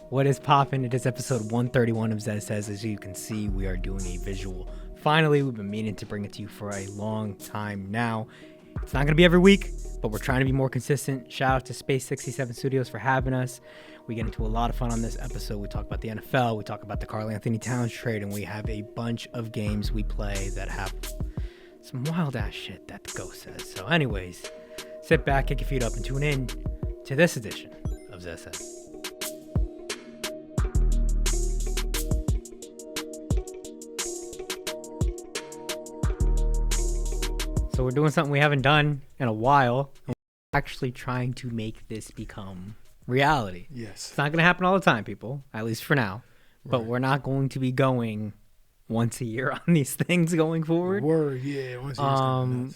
What is poppin'? It is episode 131 of Zez Says. As you can see, we are doing a visual. Finally, we've been meaning to bring it to you for a long time now. It's not going to be every week, but we're trying to be more consistent. Shout out to Space 67 Studios for having us. We get into a lot of fun on this episode. We talk about the NFL, we talk about the Karl Anthony Towns trade, and we have a bunch of games we play that have some wild ass shit that the ghost says. So anyways, sit back, kick your feet up, and tune in to this edition of Zez Says. So we're doing something we haven't done in a while. And we're actually trying to make this become reality. Yes. It's not going to happen all the time, people, at least for now. Right. But we're not going to be going once a year on these things going forward. Word, yeah. Once a year.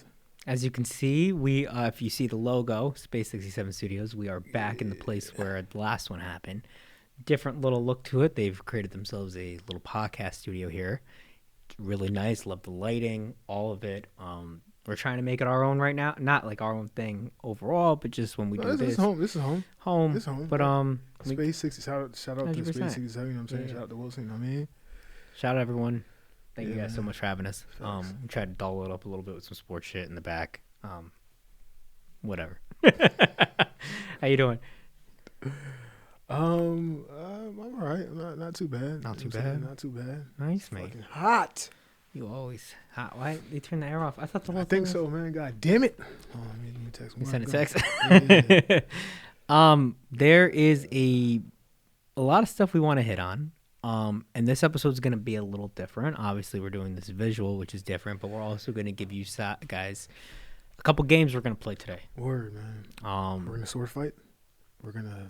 As you can see, we if you see the logo, Space 67 Studios, we are back in the place where the last one happened. Different little look to it. They've created themselves a little podcast studio here. It's really nice. Love the lighting, all of it. We're trying to make it our own right now. Not like our own thing overall, but just when we do this. This is home. This is home. Home. This is home. But Space 60. Shout out to 100%. Space 67. You know what I'm saying? Yeah. Shout out to Wilson. You know what I mean? Shout out everyone. Thank you guys so man. much for having us. Thanks. We tried to doll it up a little bit with some sports shit in the back. Whatever. How you doing? I'm all right. Not too bad. Not too You know what I'm bad? saying? Not too bad. Nice, man. Fucking hot. You always hot. Why they turn the air off? I thought the whole I think thing so, man. God damn it. Oh, let me text. You Where send a I text. go? Yeah. There is a lot of stuff we want to hit on. And this episode is going to be a little different. Obviously, we're doing this visual, which is different, but we're also going to give you guys a couple games we're going to play today. Word, man. We're gonna sword fight. We're gonna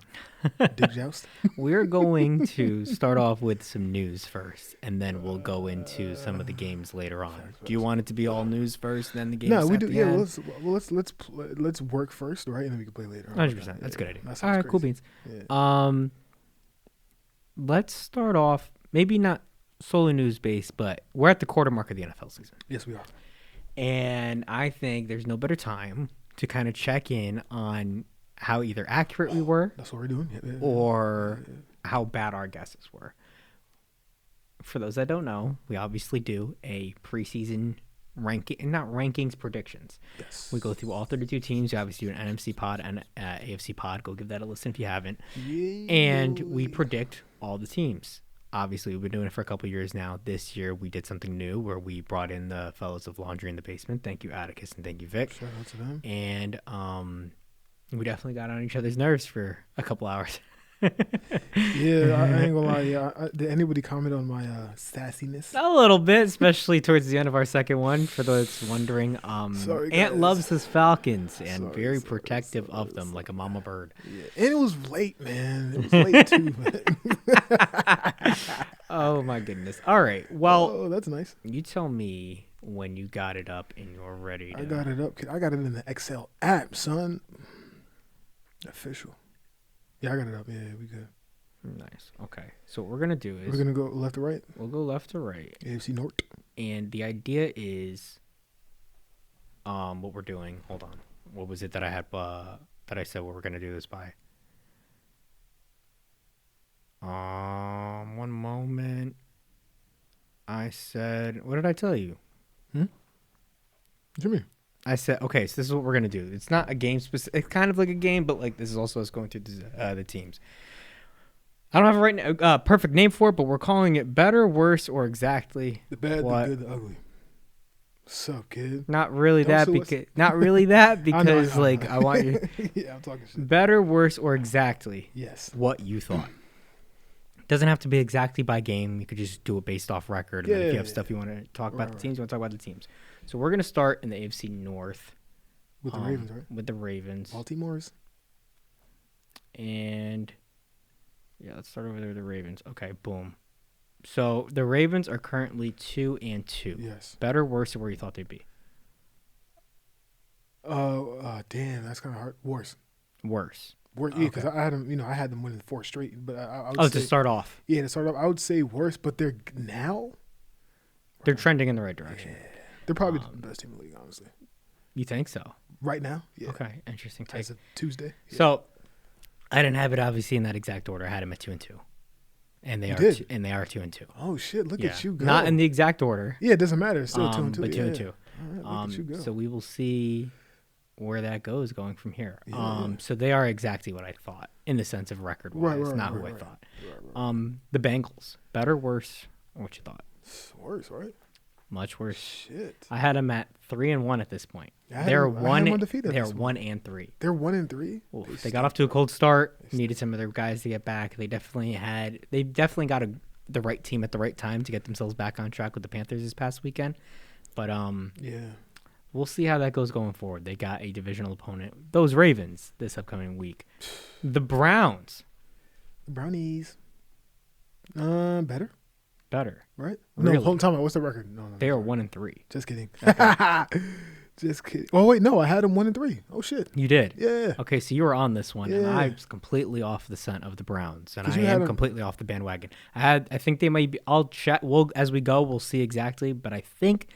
dig joust. We're going to start off with some news first, and then we'll go into some of the games later on. Do you want it to be all news first, then the games? No, we at do. the Yeah, end? let's work first, right, and then we can play later. 100%. That's a good idea. That All sounds right, cool crazy. beans. Yeah. Let's start off, maybe not solely news based, but we're at the quarter mark of the NFL season. Yes, we are. And I think there's no better time to kind of check in on how either accurate we were That's what we're doing. Yeah. or how bad our guesses were. For those that don't know, we obviously do a preseason ranking, not rankings, predictions. Yes. We go through all 32 teams. We obviously do an NFC pod and AFC pod. Go give that a listen if you haven't. Yeah. And we predict all the teams. Obviously, we've been doing it for a couple years now. This year, we did something new where we brought in the fellows of Laundry in the Basement. Thank you, Atticus, and thank you, Vic. Shout out to them. And we definitely got on each other's nerves for a couple hours. Yeah, I ain't gonna lie. Yeah, did anybody comment on my sassiness? A little bit, especially towards the end of our second one. For those wondering, Sorry, Ant guys. loves his falcons and Sorry, very sorry, protective sorry, of them like a mama bird. Yeah, and it was late, man. It was late too. Man. Oh my goodness! All right, well, Oh, that's nice. you tell me when you got it up and you're ready. I got it up. I got it in the Excel app, son. Official. Yeah, I got it up. Yeah, we good. Nice. Okay, so what we're gonna do is We're gonna go left to right. we'll go left to right, AFC North. and the idea is, what we're doing. Hold on. What was it that I had? That I said we were gonna do this by. One moment. I said, what did I tell you? What you mean? I said, okay, so this is what we're gonna do. It's not a game specific. It's kind of like a game, but like this is also us going through the teams. I don't have a right now, perfect name for it, but we're calling it better, worse, or exactly. The bad, what? the good, the ugly. What's up, kid? Not really Don't that sue us. because not really that I because know. like I want you Yeah, I'm talking shit. better, worse, or exactly Yes. what you thought. Doesn't have to be exactly by game. You could just do it based off record. And then if you have stuff you want to talk about the teams, you want to talk about the teams. So we're gonna start in the AFC North With the Ravens, right? with the Ravens. Baltimore's. And yeah, let's start over there with the Ravens. Okay, boom. So the Ravens are currently 2-2. Yes. Better, worse, or where you thought they'd be? Damn, that's kind of hard. Worse. Worse. Worse. Yeah, because I had them. I had them winning 4 straight. But I would Oh, say, to start off, Yeah, to start off, I would say worse. But they're now. they're trending in the right direction. Yeah, they're probably the best team in the league, honestly. You think so? Right now. Yeah. Okay, interesting take. As of Tuesday. Yeah. So I didn't have it obviously in that exact order. I had him at 2-2. and they You are did? and they are 2-2. Oh shit! Look at you go. Not in the exact order. Yeah, it doesn't matter. It's still 2-2. But 2-2. All right, look at you go. So we will see where that goes going from here. Yeah. So they are exactly what I thought in the sense of record wise, not who I thought. Right. The Bengals, better, worse, or what you thought? It's worse, right? Much worse. Shit. I had them at 3-1 at this point. I They're had them one. undefeated They're this 1-3. They're 1-3. They got off to a cold start. Needed some of their guys to get back. They definitely got the right team at the right time to get themselves back on track with the Panthers this past weekend. But yeah, we'll see how that goes going forward. They got a divisional opponent, those Ravens, this upcoming week. The Browns. the Brownies. Better, Really? right? No, hold on. Tell me, what's the record? No, They are 1-3. Just kidding. Okay. Just kidding. Oh wait, no, I had them 1-3. Oh shit. You did? Yeah. Okay, so you were on this one, and Yeah. I was completely off the scent of the Browns, and 'Cause I you had am 'em- completely off the bandwagon. I think they might be. I'll chat. As we go, we'll see exactly. But I think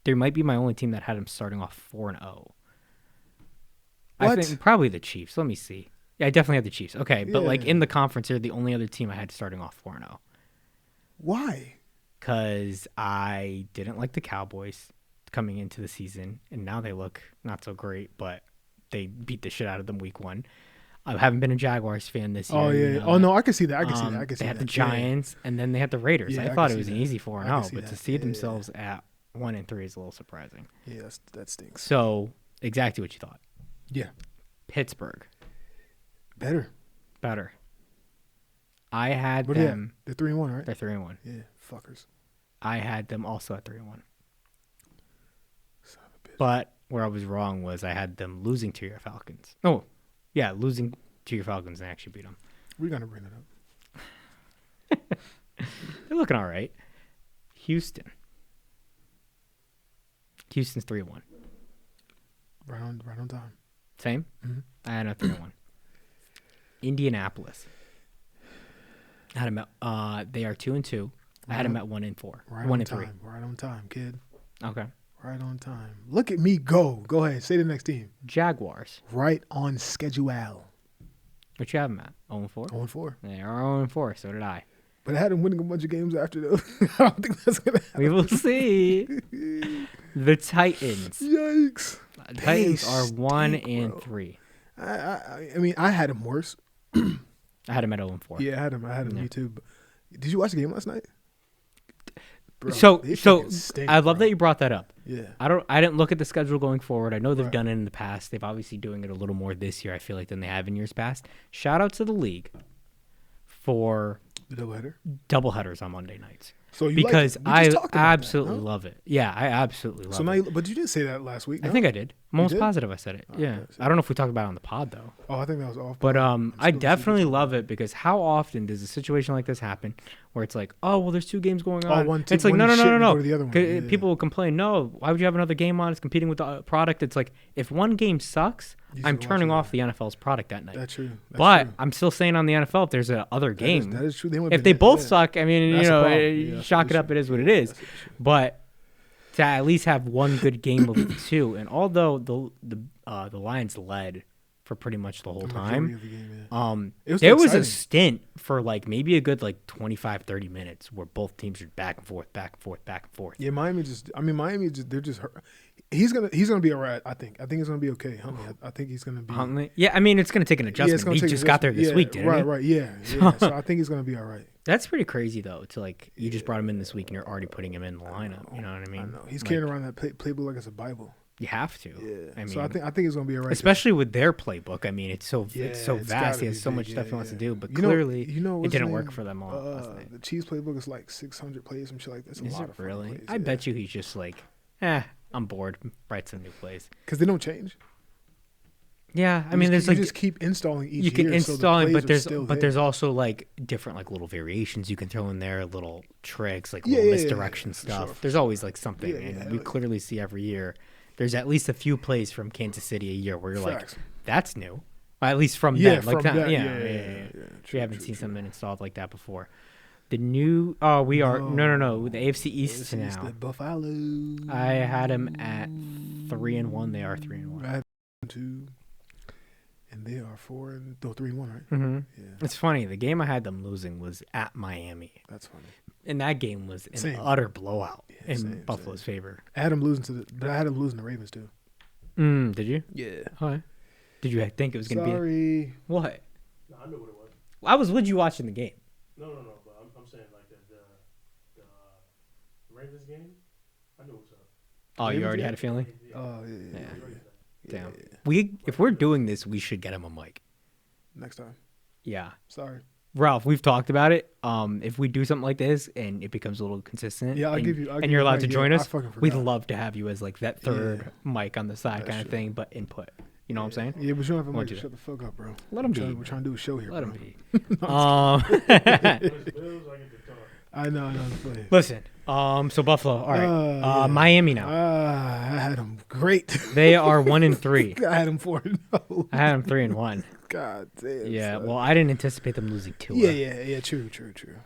they might be my only team that had them starting off 4-0. I What? think probably the Chiefs. Let me see. Yeah, I definitely had the Chiefs. Okay, but like Yeah. in the conference, they're the only other team I had starting off 4-0 Why? because I didn't like the Cowboys coming into the season, and now they look not so great, but they beat the shit out of them week 1. I haven't been a Jaguars fan this year. Oh yeah. you know Oh that. no, I can see that. I can see that. I can see They that. had the Giants, and then they had the Raiders. Yeah, I I thought can it was see an that. easy I 4-0, can see but to that. see Yeah. themselves at 1-3 is a little surprising. Yeah, that stinks. So exactly what you thought. Yeah. Pittsburgh, Better. better. I had What are they at? them. They're 3-1, right? They're 3-1. Yeah. Fuckers. I had them also at 3-1. Son of a bitch. But where I was wrong was I had them losing to your Falcons. Oh, yeah, losing to your Falcons and actually beat them. We're gonna bring that up. They're looking all right. Houston's 3-1. Right on time. Same. Mhm. I had them at 3-1. Indianapolis. I had them at. They are 2-2. I had them at 1-4. Right 1-3. on time. Right on time, kid. Okay. Right on time. Look at me go. Go ahead. Say the next team. Jaguars. Right on schedule. What you have them at? 0-4. 0-4. They are 0-4. So did I. But I had them winning a bunch of games after those. I don't think that's gonna happen. We will see. The Titans. Yikes. Titans are stink, 1-3. I mean, I had them worse. I had them at 0-4. Yeah, I had them. Yeah. Me too. But did you watch the game last night? Bro, So they fucking stink, I love bro. that you brought that up. Yeah. I didn't look at the schedule going forward. I know they've Right. done it in the past. They've obviously doing it a little more this year, I feel like, than they have in years past. Shout out to the league for The doubleheader. doubleheaders on Monday nights. So you Because like it. We just talked about that, absolutely no? love it. Yeah, I absolutely love So now, it. but you didn't say that last week. I no? think I did. I'm You almost did? positive I said it. Oh, Yeah. okay, so- I don't know if we talked about it on the pod though. Oh, I think that was off. But I'm I still definitely super- love it because how often does a situation like this happen where it's like, oh well, there's 2 games going Oh, on. one, It's like one no. shit and go to the other one. 'Cause Yeah. people will complain, no, why would you have another game on? It's competing with the product. It's like if one game sucks, You I'm should watch turning it. off the NFL's product that night. That's true. That's But true. I'm still saying on the NFL if there's a other game. That is true. They would've If been they in- both yeah. suck, I mean, That's you the know, problem. Yeah, that's chalk the it up. issue. It is what it Yeah, is. that's the issue. But to at least have one good game of the 2, and although the Lions led for pretty much the whole The time. majority of the game, yeah. It was There was exciting. a stint for like maybe a good like 25-30 minutes where both teams are back and forth. Yeah, Miami they're just hurt. He's gonna be all right. I think he's gonna be okay. I think he's gonna be. Huntley? Yeah, I mean it's going to take an Yeah, adjustment. it's gonna He take just an got there this adjustment. week, didn't he? Right. Yeah. So I think he's gonna be all right. That's pretty crazy though. To like you just brought him in this week and you're already putting him in the lineup. You know what I mean? I know he's Like, carrying around that playbook like it's a Bible. You have to. Yeah. I mean, So I think he's gonna be all right. especially with their playbook. I mean, it's so Yeah, it's so it's vast. gotta He has be so big. much stuff Yeah, he wants to yeah. do, but You know- clearly you know it what's didn't his work name? for them all last night. The Chiefs playbook is like 600 plays, some shit like that. That's a Is lot it of fucking really? plays. I bet you he's just like, I'm bored. Write some new plays. because they don't change. Yeah, I mean, there's you like just keep installing each you can year, install so the it, plays are still there's there. also like different like little variations you can throw in there, little tricks, like Yeah, little yeah, misdirection yeah, for stuff. sure. There's always like something, Yeah, and yeah, we like- clearly see every year. There's at least a few plays from Kansas City a year where you're Facts. like, that's new. Well, at least from Yeah, them, like from that. that, Yeah. yeah. We True, haven't true, seen true. something installed like that before. The new we are no the AFC East This is now. the Buffalo. I had them at 3-1. They are 3-1. I had 2. And they are 3-1, right? Mm-hmm. Yeah, It's funny. The game I had them losing was at Miami, that's funny. and that game was an Same. utter blowout Yeah, in same. Buffalo's favor. I had them losing but I had them losing the Ravens too. Did you? Yeah. Okay. Did you think it was going to be? Sorry. What? No, I knew what it was. I was with you watching the game. No. But I'm saying like the Ravens game. I knew what was up. Oh, you Ravens already game? had a feeling? Oh yeah. Yeah. Yeah. Damn. If we're doing this, we should get him a mic. Next time. Yeah. Sorry. Ralph, we've talked about it. If we do something like this and it becomes a little consistent, Yeah, I'll and, give you. and you're allowed to join us, we'd love. love to have you as like that third mic on the side That's kind of true. thing, but input. You know what I'm saying? Yeah, but you don't have a Won't mic. do Shut the fuck up, bro. Let him be. We're trying to do a show here. Let bro. him be. When it's Bills, I get to talk. I know. I'm playing. Listen. So Buffalo. All right. Yeah. Miami now. I had them great. They are 1-3. I had them 4-0. I had them 3-1. God damn. Yeah. son. Well, I didn't anticipate them losing 2. Yeah. True.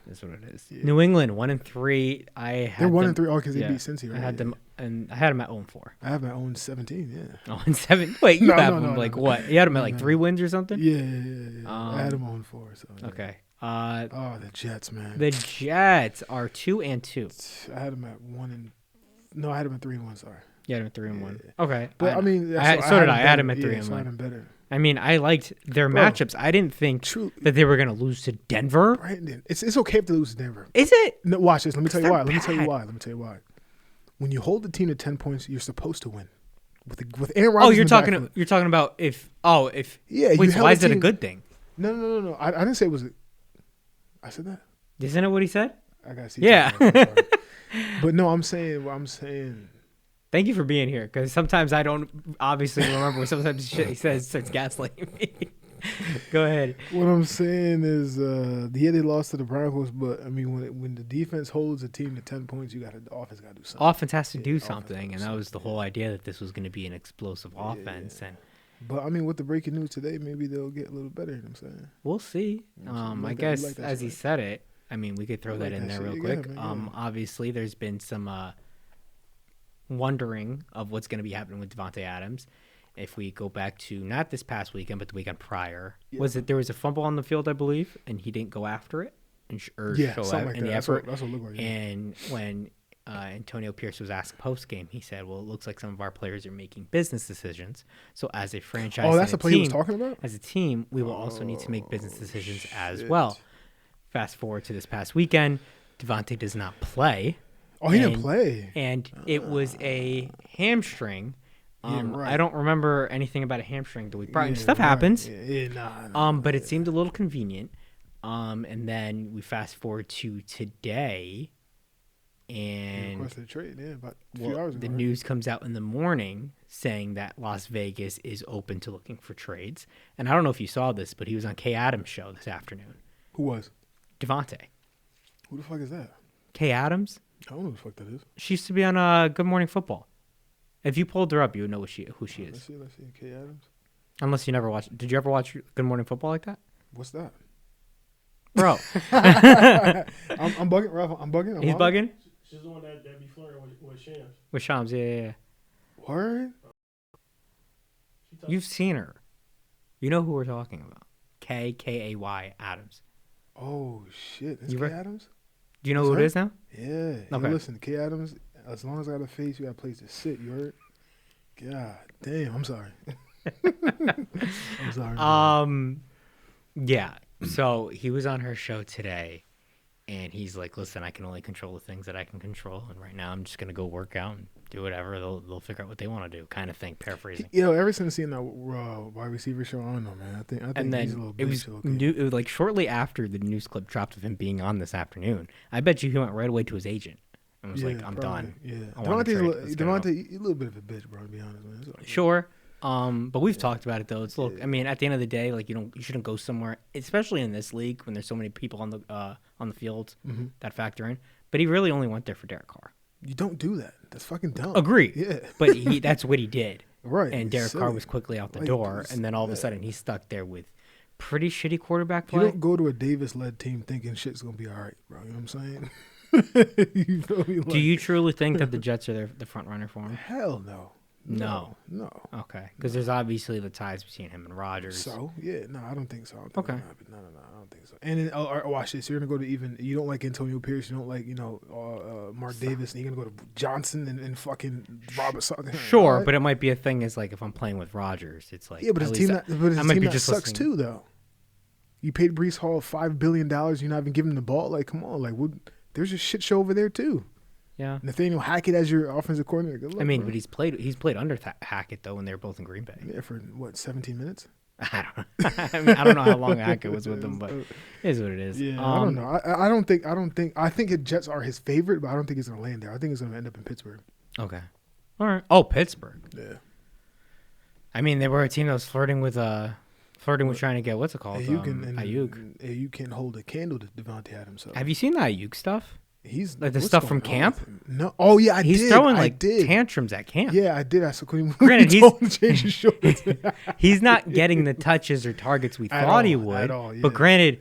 That's what it is. Yeah. New England 1-3. I had They're 1-3. them- Oh, because they yeah, beat Cincy, right? I had Yeah. them, and I had them at 0-4. I have my own 17. Yeah. 0-7. Wait, you No, have no, them no, like no. what? You had them at like No. 3 wins or something? Yeah. I had them on 4. So. Yeah. Okay. Oh, the Jets, man. The Jets are 2-2. I had them at 1 I had them at 3-1. Sorry. You had them at 3-1. Yeah. Okay. But I mean, so did I. I had them at better. 3 Yeah, and so I had 1. them better. I mean, I liked their Bro. matchups. I didn't think True. that they were going to lose to Denver. Brandon, it's okay if they lose to Denver. Is it? No, watch this. Let me tell you they're why. Let me tell bad. you why. When you hold the team to 10 points, you're supposed to win. With Aaron Oh, Rodgers. you're in the talking. backfield. You're talking about if. Yeah. Wait, you so held why the is it a team- good thing? No. I didn't say it was. I said that. Isn't it what he said? I gotta see. Yeah. Sorry. But no, I'm saying. Thank you for being here, because sometimes I don't obviously remember. Sometimes shit he says starts gaslighting me. Go ahead. What I'm saying is, they lost to the Broncos, but I mean, when the defense holds a team to 10 points, the offense got to do something. Offense has to do offense something, has and to that was the whole idea that this was going to be an explosive offense, and But I mean, with the breaking news today, maybe they'll get a little better. You know what I'm saying? we'll see. You like I that- guess you like that as he shit? said it, I mean, we could throw You that like in that there shit? real Yeah, quick. man, yeah. Obviously, there's been some wondering of what's going to be happening with Devontae Adams. If we go back to not this past weekend, but the weekend prior, Yeah. there was a fumble on the field, I believe, and he didn't go after it and Yeah, show something out like in that. the That's effort. what it looked like. Yeah. And when Antonio Pierce was asked post game, he said, "Well, it looks like some of our players are making business decisions. So as a franchise, Oh, that's the and a play he was team, talking about. as a team, we will also need to make business decisions as shit. well." Fast forward to this past weekend, Devontae does not play, Oh, he didn't and- play. and it was a hamstring. Yeah, right. I don't remember anything about a hamstring the week prior. Yeah, Stuff right. happens. Yeah, nah. But it seemed a little convenient. And then we fast forward to today, and Requested a trade. Yeah, about a few well, hours ago. the right? news comes out in the morning saying that Las Vegas is open to looking for trades. And I don't know if you saw this, but he was on Kay Adams' show this afternoon. Who was? Devontae. Who the fuck is that? Kay Adams? I don't know who the fuck that is. She used to be on Good Morning Football. If you pulled her up, you would know who she is. Let's see. Kay Adams. Unless you never watched. Did you ever watch Good Morning Football like that? What's that? Bro, I'm bugging, Ralph. I'm bugging. he's bugging? She's the one that be flirting with Shams. With Shams, yeah. Word? She talks- You've seen her. You know who we're talking about. Kay Adams. Oh shit! That's You Kay re- Adams. Do you know Is who her? it is now? Yeah. Hey, Okay. listen, Kay Adams. As long as I got a face, you got a place to sit. You heard? God damn. I'm sorry. I'm sorry. man. Yeah. So he was on her show today, and he's like, "Listen, I can only control the things that I can control, and right now I'm just gonna go work out and do whatever. They'll figure out what they want to do," kind of thing. Paraphrasing. Ever since seeing that wide receiver show, I don't know, man. I think And he's a then little it was bitch, okay. new, it was like shortly after the news clip dropped of him being on this afternoon. I bet you he went right away to his agent and was like, "I'm probably, done." Yeah, I want a trade. Let's get it off. Devontae, a little bit of a bitch, bro. To be honest, man. It's all good. Sure. But we've talked about it though. It's look. I mean, at the end of the day, like you shouldn't go somewhere, especially in this league when there's so many people on the field Mhm. that factor in. But he really only went there for Derek Carr. You don't do that. That's fucking dumb. Agree. Yeah. But that's what he did. Right. And it's Derek Carr silly. was quickly out the Like, door, it's- and then all of a yeah. sudden he's stuck there with pretty shitty quarterback You play. don't go to a Davis-led team thinking shit's gonna be all right, bro. You know what I'm saying? you feel me? Do you truly think that the Jets are the front runner for him? Hell no. No. Okay, because there's obviously the ties between him and Rodgers. So yeah, no, I don't think so. I don't think Okay. that'll happen. No, I don't think so. And then watch this. You're gonna go to you don't like Antonio Pierce. You don't like Mark Davis. And you're gonna go to Johnson and fucking Robert. Sure, but it might be a thing. Is like if I'm playing with Rodgers, it's like but his team might be that just sucks listening. too, though. You paid Brees Hall $5 billion. You're not even giving him the ball. Like, come on, there's a shit show over there too. Yeah. Nathaniel Hackett as your offensive coordinator. Good luck, I mean, bro. but he's played under Hackett though when they were both in Green Bay. Yeah, for what, 17 minutes? I don't know. I mean, I don't know how long Hackett was with them, but it is what it is. Yeah, I don't know. I think the Jets are his favorite, but I don't think he's gonna land there. I think he's gonna end up in Pittsburgh. Okay. All right. Oh, Pittsburgh. Yeah. I mean, they were a team that was flirting with trying to get what's it called? Ayuk. Ayuk can't hold a candle to Devontae Adams. So. Have you seen the Ayuk stuff? He's like the what's stuff from going on camp. with him? No. Oh yeah, I did. He's throwing I like did. tantrums at camp. Yeah, I did. I saw when Granted, he told him to change his shorts. He's not getting the touches or targets we At thought he all, would. at all, yeah. But granted,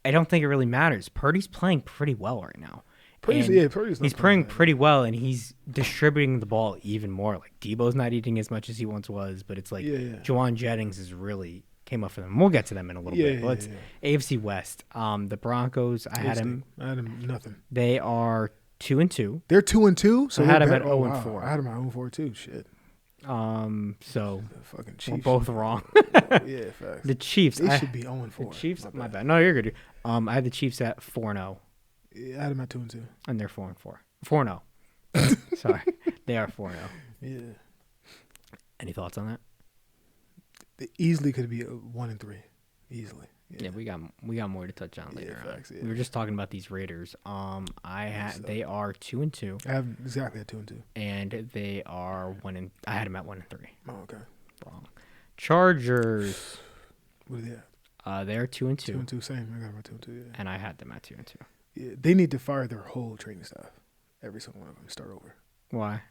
I don't think it really matters. Purdy's playing pretty well right now. Purdy's not He's playing pretty well, and he's distributing the ball even more. Like Debo's not eating as much as he once was, but it's like Juwan Jennings is really came up for them. We'll get to them in a little bit. Let's AFC West. The Broncos. I had him nothing. They are 2-2. They're 2-2. So I had him at 0-4. I had him at 0-4 too. Shit. So the fucking we're Chiefs. both wrong. Yeah, facts. The Chiefs. They should be 0-4. The Chiefs. My bad. No, you're good. I had the Chiefs at 4-0. Yeah, I had them at 2-2. And they're 4-4. 4-0. Sorry, they are 4-0. Yeah. Any thoughts on that? They easily could be 1-3. Easily. Yeah, we got more to touch on later. Facts, We were just talking about these Raiders. They are 2-2. I have exactly at 2-2. And they are I had them at 1-3. Oh, okay. Wrong. Chargers. What are they at? They're 2-2. 2-2, same. I got them at 2-2. Yeah. And I had them at 2-2. Yeah, they need to fire their whole training staff. Every single one of them. Start over. Why?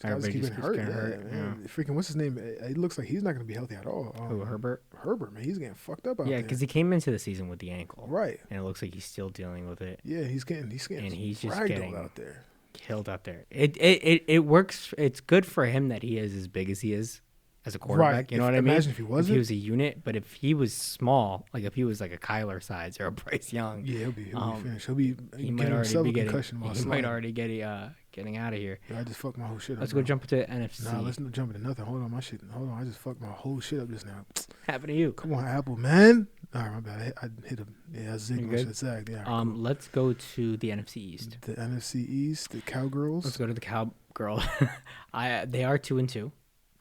Everybody just keeps getting hurt. Yeah. Freaking, what's his name? It looks like he's not going to be healthy at all. Who, Herbert? Herbert, man. He's getting fucked up out there. Yeah, because he came into the season with the ankle. Right. And it looks like he's still dealing with it. Yeah, he's getting and he's just dragged getting out there. Killed out there. It works. It's good for him that he is as big as he is as a quarterback. Right. You know what I mean? Imagine if he wasn't. If he was a unit, but if he was small, like if he was like a Kyler size or a Bryce Young, yeah, he'll be finished. He might already be getting out of here. Yeah, I just fucked my whole shit up. Let's go jump into NFC. Nah, let's not jump into nothing. Hold on, I just fucked my whole shit up just now. Happened to you. Come on, Apple, man. All right, my bad. I hit him. Yeah, I zigged my shit zagged. Yeah. Cool. Let's go to the NFC East. The NFC East, the Cowgirls. Let's go to the Cowgirl. They are 2-2.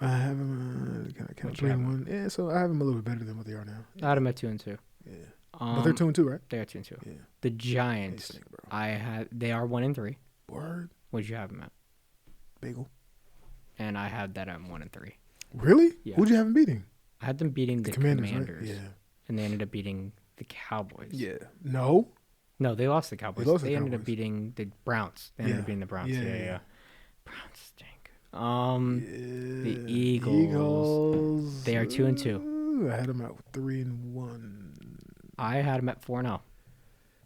I have them kind of 3-1. Yeah, so I have them a little bit better than what they are now. I had them at 2-2. Yeah. But they're 2-2, right? They are 2-2. Yeah. The Giants. Stink, bro. They are 1-3. Word. What'd you have them at? Bagel. And I had that at 1-3. Really? Yeah. Who'd you have them beating? I had them beating the Commanders. Right? Yeah. And they ended up beating the Cowboys. Yeah. No, they lost the Cowboys. They ended up beating the Browns. They ended up beating the Browns. Yeah. Browns stink. The Eagles. They are 2-2. I had them at 3-1. I had them at 4-0.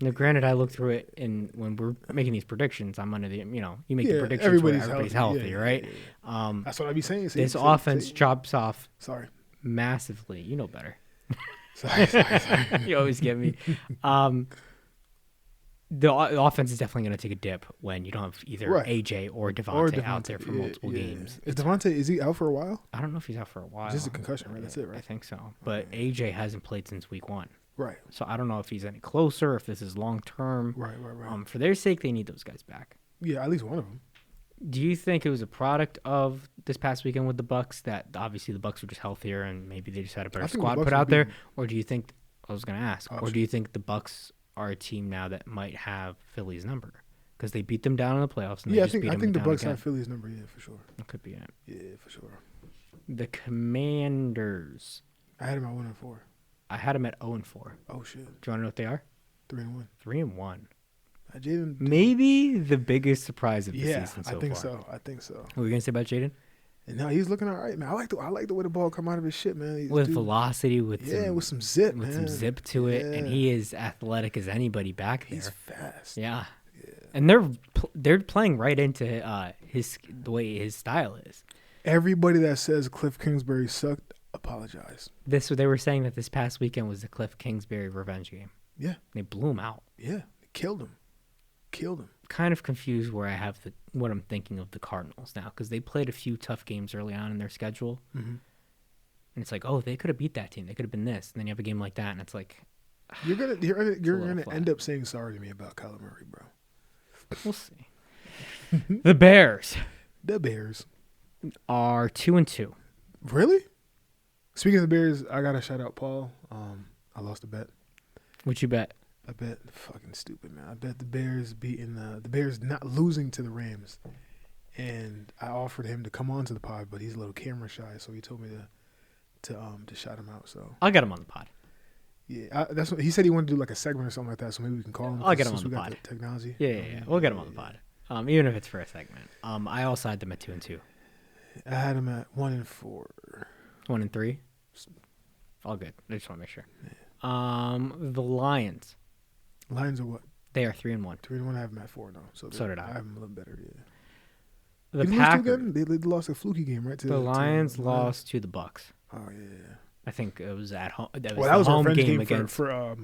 Now, granted, I looked through it, and when we're making these predictions, I'm under the, you make the predictions where everybody's healthy, right? Yeah. That's what I be saying. This offense chops off. Sorry. Massively. You know better. Sorry. You always get me. The offense is definitely going to take a dip when you don't have either AJ or Devontae out there for multiple games. Is he out for a while? I don't know if he's out for a while. Just a concussion, right? That's it, right? I think so. But AJ hasn't played since week 1. Right. So I don't know if he's any closer, if this is long term. Right. For their sake, they need those guys back. Yeah, at least one of them. Do you think it was a product of this past weekend with the Bucks that obviously the Bucks were just healthier and maybe they just had a better squad put out there, or do you think I was going to ask, or do you think the Bucks are a team now that might have Philly's number because they beat them down in the playoffs? And I think the Bucks have Philly's number. Yeah, for sure. That could be it. Yeah, for sure. The Commanders. I had them at 1-4. I had them at 0-4. Oh shit! Do you want to know what they are? 3-1. 3-1. Jaden, maybe the biggest surprise of the season so far. I think so. What were you gonna say about Jaden? And now he's looking all right, man. I like the way the ball come out of his shit, man. With velocity, with some zip, with some zip to it, and he is athletic as anybody back there. He's fast. Yeah. And they're playing right into the way his style is. Everybody that says Cliff Kingsbury sucked, apologize. They were saying that this past weekend was the Cliff Kingsbury revenge game. Yeah. They blew him out. Yeah. Killed him. Kind of confused where I have what I'm thinking of the Cardinals now, because they played a few tough games early on in their schedule. Mm-hmm. And it's like, oh, they could have beat that team. They could have been this. And then you have a game like that, and it's like, You're gonna flat. end up saying sorry to me about Kyler Murray, bro. we'll see. The Bears The Bears. are 2-2. Really? Speaking of the Bears, I gotta shout out Paul. I lost a bet. What you bet? I bet fucking stupid, man. I bet the Bears beating the Bears not losing to the Rams, and I offered him to come on to the pod, but he's a little camera shy, so he told me to shout him out. So I'll get him on the pod. yeah, that's what he said. He wanted to do like a segment or something like that. So maybe we can call him. I'll get him since on the we got pod. the technology. Yeah. We'll get him on the pod. Even if it's for a segment. I also had them at 2-2. I had him at 1-4. 1-3. All good. I just want to make sure. The Lions. Lions are what? They are 3-1. 3-1. I have them at 4 now. So did I. I have them a little better. Yeah. The Did they lose to Packers. again? They lost a fluky game, right? The Lions lost to the Bucks. Oh yeah. I think it was at home. That was Well, that the was a home revenge game game against for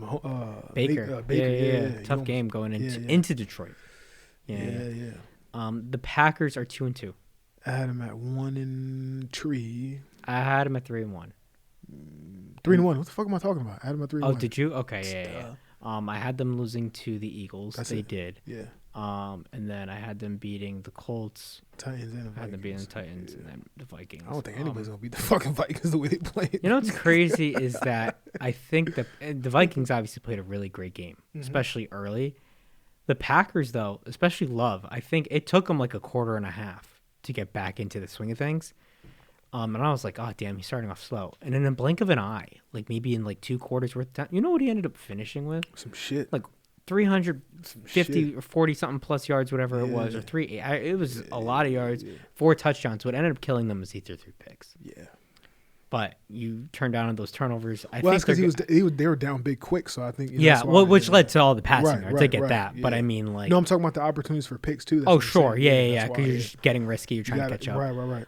Baker. Baker. Yeah. Tough You game going into yeah. into Detroit. Yeah. The Packers are 2-2. I had him at 1-3. I had them at 3-1. 3-1. What the fuck am I talking about? I had him at 3-1. Oh, did you? Okay, yeah. I had them losing to the Eagles. That's They it. did. Yeah. And then I had them beating the Colts. Titans and the Vikings. I had them beating the Titans Yeah. and then the Vikings. I don't think anybody's gonna beat the fucking Vikings the way they play. You know what's crazy is that I think that the Vikings obviously played a really great game, especially early. The Packers, though, especially Love, I think it took them like a quarter and a half to get back into the swing of things. And I was like, oh, damn, he's starting off slow. And in a blink of an eye, like maybe in like 2 quarters worth of time, you know what he ended up finishing with? Some shit. Like 350 shit. or 40 something plus yards, whatever it was, or it was a lot of yards, 4 touchdowns. What ended up killing them was he threw 3 picks. Yeah. But you turn down on those turnovers. I Well, think that's because they were down big quick, so I think which led to all the passing yards. I Right, get that, but yeah. I mean, like, No, I'm talking about the opportunities for picks too. That's oh what I'm sure, saying. yeah, that's because why, you're just getting risky. You're trying to catch up. Right.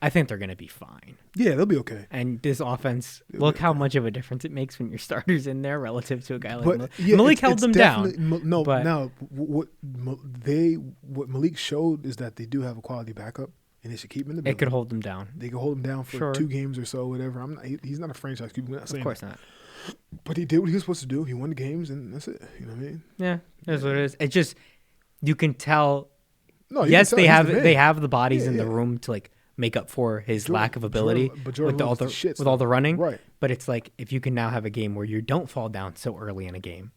I think they're gonna be fine. Yeah, they'll be okay. And this offense, look how much of a difference it makes when your starter's in there relative to a guy like But Malik. yeah, Malik it's held them down. but- now what Malik showed is that they do have a quality backup, and they should keep him in the building. It could hold them down. They can hold him down for Sure. 2 games or so, whatever. He's not a franchise QB. We're not Of saying course that. not. But he did what he was supposed to do. He won the games, and that's it. You know what I mean? Yeah, that's what it is. It just you can tell. No, you Yes, can they tell have he's the man. they have the bodies Yeah, in the yeah. room to like make up for his Jordan- lack of ability Jordan- but Jordan with all loves the the shit with all stuff. the running. Right. But it's like if you can now have a game where you don't fall down so early in a game,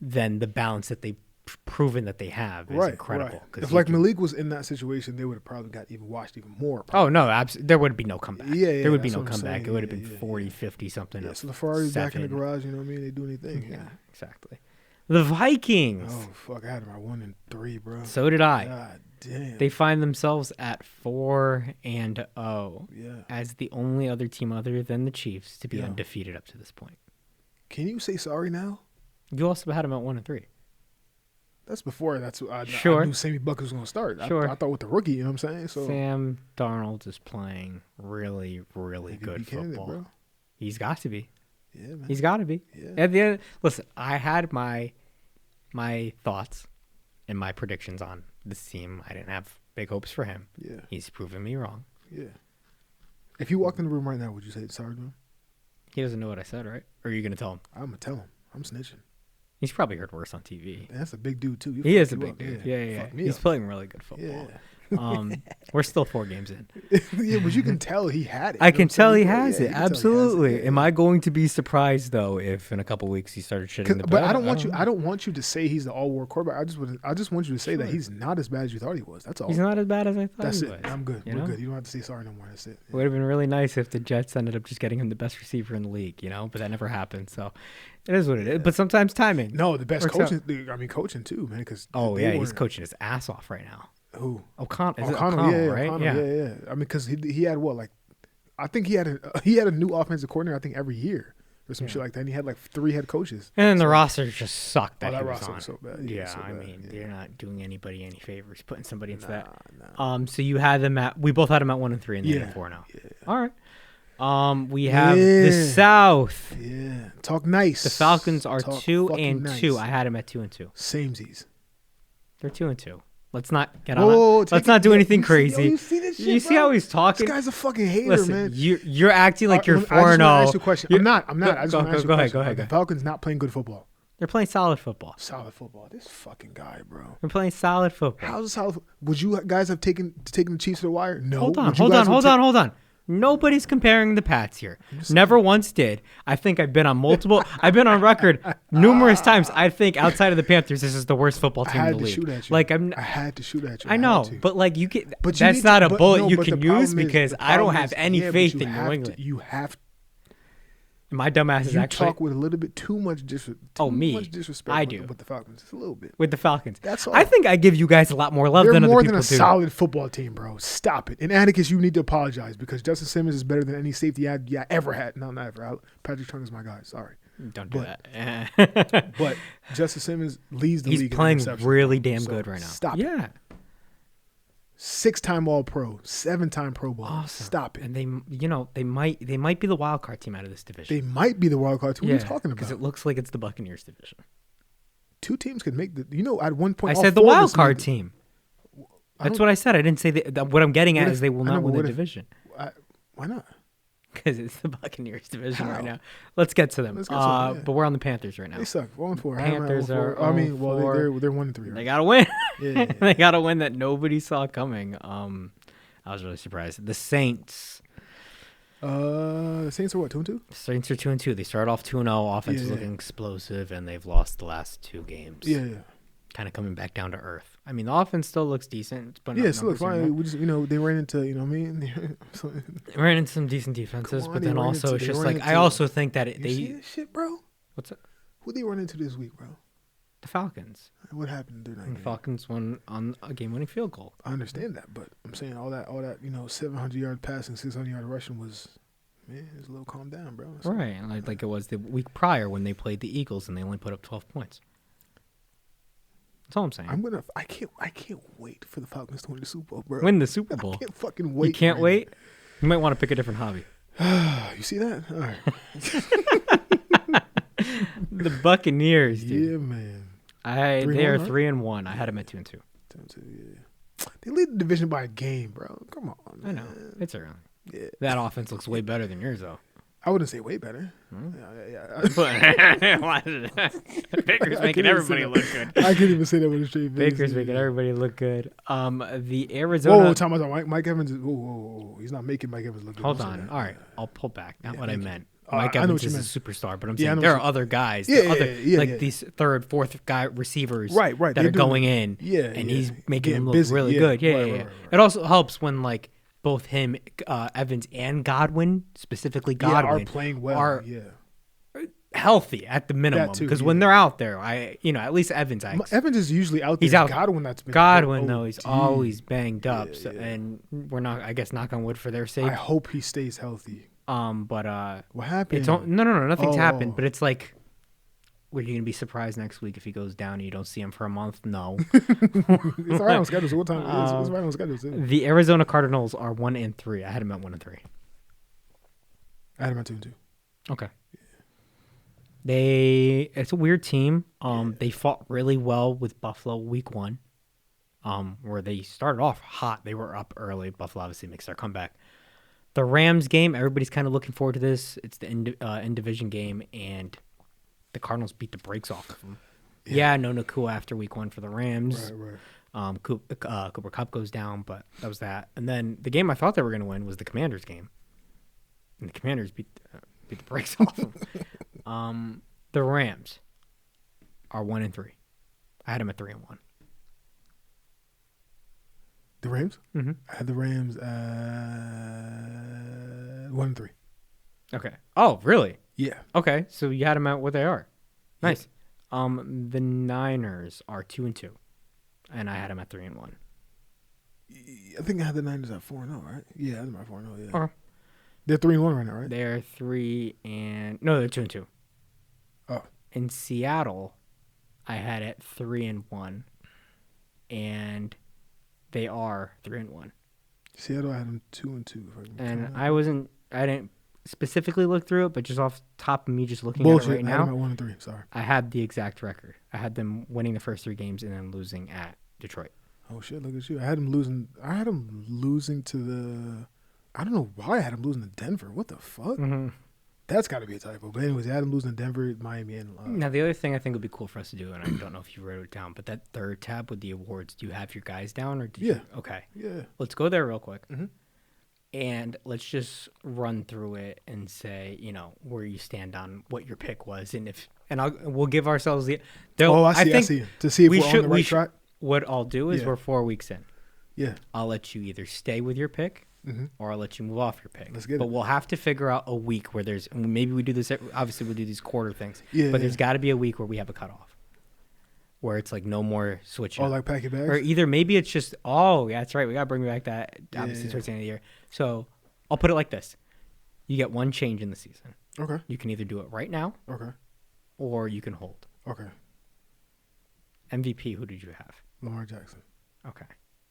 then the balance that they've proven that they have is incredible. Right. 'Cause If you like can- Malik was in that situation, they would have probably got washed even more. Oh no, there would be no comeback. Yeah, there would be that's no what I'm comeback. saying. It would have Yeah, been yeah, 40, 50 something. Yeah, of so the Ferrari's back in the 7. garage. You know what I mean? They do anything. Yeah, exactly. The Vikings. Oh fuck! I had them at 1-3, bro. So did I. God damn. They find themselves at 4-0 Yeah. as the only other team other than the Chiefs to be Yeah. undefeated up to this point. Can you say sorry now? You also had them at 1-3. That's before. That's I Sure. knew Sammy Bucket was going to start. Sure. I thought with the rookie. You know what I'm saying? So Sam Darnold is playing really, really MVP good candidate, football. bro. He's got to be. Yeah, man. He's got to be. Yeah. At the end, listen, I had my thoughts and my predictions on this team. I didn't have big hopes for him. Yeah. He's proven me wrong. Yeah. If you walked in the room right now, would you say sorry to him? He doesn't know what I said, right? Or are you going to tell him? I'm gonna tell him. I'm snitching. He's probably heard worse on TV. Man, that's a big dude too. He'll He fuck is a you big up. dude. Yeah. Fuck me He's up. playing really good football. Yeah. We're still 4 games in. Yeah, but you can tell he had it. I You know can what I'm tell saying? he Yeah, has you it. can tell he has it. Absolutely. Yeah, Am yeah. I going to be surprised though if in a couple weeks he started shitting the bed? But I don't want you. know. I don't want you to say he's the all-war quarterback. I just want you to say that Sure. he's not as bad as you thought he was. That's all. He's not as bad as I thought That's he it. was. I'm good. you We're know? good. You don't have to say sorry no more. That's it. It would have been really nice if the Jets ended up just getting him the best receiver in the league, but that never happened. So it is what it is. But sometimes timing. No, the best Works coaching. I mean, coaching too, man. Because He's coaching his ass off right now. Who? O'Connell, right? O'Connell, yeah. I mean, because he had what, like, I think he had a new offensive coordinator. I think every year. or some Yeah. shit like that. And he had like 3 head coaches. And then the So- roster just sucked. That that he was roster on. was so bad. Yeah, so I bad, mean, yeah. they're not doing anybody any favors putting somebody into that. Nah. So you had them at. We both had them at 1-3, and they're Yeah. at 4 now. Yeah. All right. We have the Yeah. South. Yeah. Talk nice. The Falcons are Talk 2-2. fucking nice. I had them at 2-2. Samesies. They're 2-2. Let's not get on. Whoa, Let's not do anything you crazy. See, yo, you see this shit, You see bro? how he's talking? This guy's a fucking hater, Listen, man. you're acting like you're I just want to 4-0. ask you a question. I'm not. I just want to ask you a question. Go ahead. The Falcons not playing good football. They're playing solid football. Solid football. This fucking guy, bro. They're playing solid football. How's it solid? Would you guys have taken the Chiefs to the wire? No. Hold on. Would you guys have Hold on. Nobody's comparing the Pats here. Never once did. I think I've been on record numerous times. I think outside of the Panthers, this is the worst football I team in had the to league. shoot at you. Like I had to shoot at you. I know, had to. but like you get. But you that's need not to- a but bullet no, you but can the problem use is- because the I don't problem have is- any yeah, but faith you in New have England. to- You have. My dumbass is You actually talk with a little bit too much disrespect. me. Much disrespect. I with do. with the Falcons. Just a little bit. with the Falcons. That's all. I think I give you guys a lot more love They're than more other than people a do. solid football team, bro. Stop it. And Atticus, you need to apologize because Justin Simmons is better than any safety I ever had. No, not ever. Patrick Chung is my guy. Sorry. Don't do But- that. But Justin Simmons leads the He's league. playing in interceptions, really bro. damn So good right now. Stop it. Yeah. 6-time All-Pro, 7-time Pro Bowl. Awesome. Stop it. And they might be the wild card team out of this division. They might be the wild card team. What are you talking Because about? it looks like it's the Buccaneers division. 2 teams could make the. At one point, I all said the 4 of wild us card made it. team. I That's don't- what I said. I didn't say that. What I'm getting What at if- is they will I know, not but win the what if- division Why not? because it's the Buccaneers division How? right now. Let's get to them. Let's get to them, yeah. But we're on the Panthers right now. They suck. 1-4. Panthers are I mean, well, 0-4. they're 1-3. They Right? gotta win. Yeah. They got a win that nobody saw coming. I was really surprised. The Saints. The Saints are what, 2-2? Saints are 2-2. They start off 2-0. Offense is Yeah. looking explosive, and they've lost the last 2 games. Yeah. Kind of coming back down to earth. I mean, the offense still looks decent. But Yeah, still fine. We just, they ran into, you know what I mean? So, They ran into some decent defenses, Come on, but they then ran also into- it's they just ran like I into- also think that you see they this shit, bro? what's it? Who they run into this week, bro? The Falcons. What happened during that And the game? Falcons won on a game-winning field goal. I understand that, but I'm saying all that, 700-yard passing, 600-yard rushing was, man, it's a little calm down, bro. So, Right, and like it was the week prior when they played the Eagles and they only put up 12 points. That's all I'm saying. I can't wait for the Falcons to win the Super Bowl, bro. Win the Super Bowl. I can't fucking wait. You can't man. wait. You might want to pick a different hobby. You see that? All right. The Buccaneers, dude. Yeah, man. They are 3-1, 3-1. I had them at 2-2. 2-2, yeah. They lead the division by a game, bro. Come on, I man. know it's early. Yeah. That offense looks way better than yours, though. I wouldn't say way better. Hmm? Yeah. Baker's I making can't even everybody say look that. good. I can't even say that with a straight face. Baker's making everybody look good. The Whoa, Arizona. time out. Mike Evans is. Whoa. He's not making Mike Evans look good. Hold Don't say on. that. All right, I'll pull back. Not Yeah, what I thank you. meant. I Mike know Evans what you is meant. a superstar, but I'm Yeah, I saying know there what are you- other guys, Yeah, like yeah. these third, fourth guy receivers, Right. that They're are doing going it. in, Yeah, and yeah. he's making Getting them look busy. really Yeah, good. Yeah, right, yeah. right. It also helps when like both him, Evans, and Godwin, specifically Godwin, are playing well. are Yeah. healthy at the minimum. too, Because when yeah. they're out there, at least Evans, Evans is usually out there. He's out. Godwin, that's been Godwin hurt. though, he's OD. always banged up, Yeah, so, yeah. and we're not. I guess knock on wood for their sake. I hope he stays healthy. But What happened? it's no, nothing's happened. Oh. But it's like, were you gonna be surprised next week if he goes down and you don't see him for a month? No. It's right on schedule. So what time? It's right on schedule too. The Arizona Cardinals are 1-3. I had him at 1-3. I had him at 2-2. Okay. It's a weird team. They fought really well with Buffalo week 1. Where they started off hot. They were up early. Buffalo obviously makes their comeback. The Rams game, everybody's kind of looking forward to this. It's the in division game, and the Cardinals beat the brakes off of them. Yeah, no Nakua after week 1 for the Rams. Right. Cooper Kupp goes down, but that was that. And then the game I thought they were going to win was the Commanders game, and the Commanders beat the brakes off them. The Rams are 1-3. I had them at 3-1. The Rams? Mm-hmm. I had the Rams 1-3. Okay. Oh, really? Yeah. Okay, so you had them at what they are. Nice. The Niners are 2-2, and I had them at 3-1. I think I had the Niners at 4-0, right? Yeah, I had them at 4-0, yeah. Okay. They're 3-1 right now, right? They're 2-2. Oh. In Seattle, I had it 3-1, and they are 3-1. Seattle had them 2-2. And I didn't specifically look through it, but just off the top of me just looking Bullshit. at it right I had now, them at 1-3. Sorry. I had the exact record. I had them winning the first 3 games and then losing at Detroit. Oh shit! Look at you. I had them losing to the. I don't know why I had them losing to Denver. What the fuck? Mm-hmm. That's got to be a typo. But anyways, I had them losing to Denver, Miami, and. Now the other thing I think would be cool for us to do, and I don't know if you wrote it down, but that third tab with the awards, do you have your guys down or did you? Okay. Yeah. Let's go there real quick. Mm-hmm. And let's just run through it and say, where you stand on what your pick was, and we'll give ourselves the. I see. To see if we're on the right track. What I'll do is we're 4 weeks in. Yeah. I'll let you either stay with your pick, mm-hmm. or I'll let you move off your pick. Let's get it. But we'll have to figure out a week where maybe we do this. Obviously, we'll do these quarter things. Yeah. But there's got to be a week where we have a cutoff, where it's like no more switching. Oh, like pack your bags. Or either maybe it's just yeah, that's right. We gotta bring back that obviously towards the end of the year. So I'll put it like this: you get one change in the season. Okay. You can either do it right now. Okay. Or you can hold. Okay. MVP, who did you have? Lamar Jackson. Okay.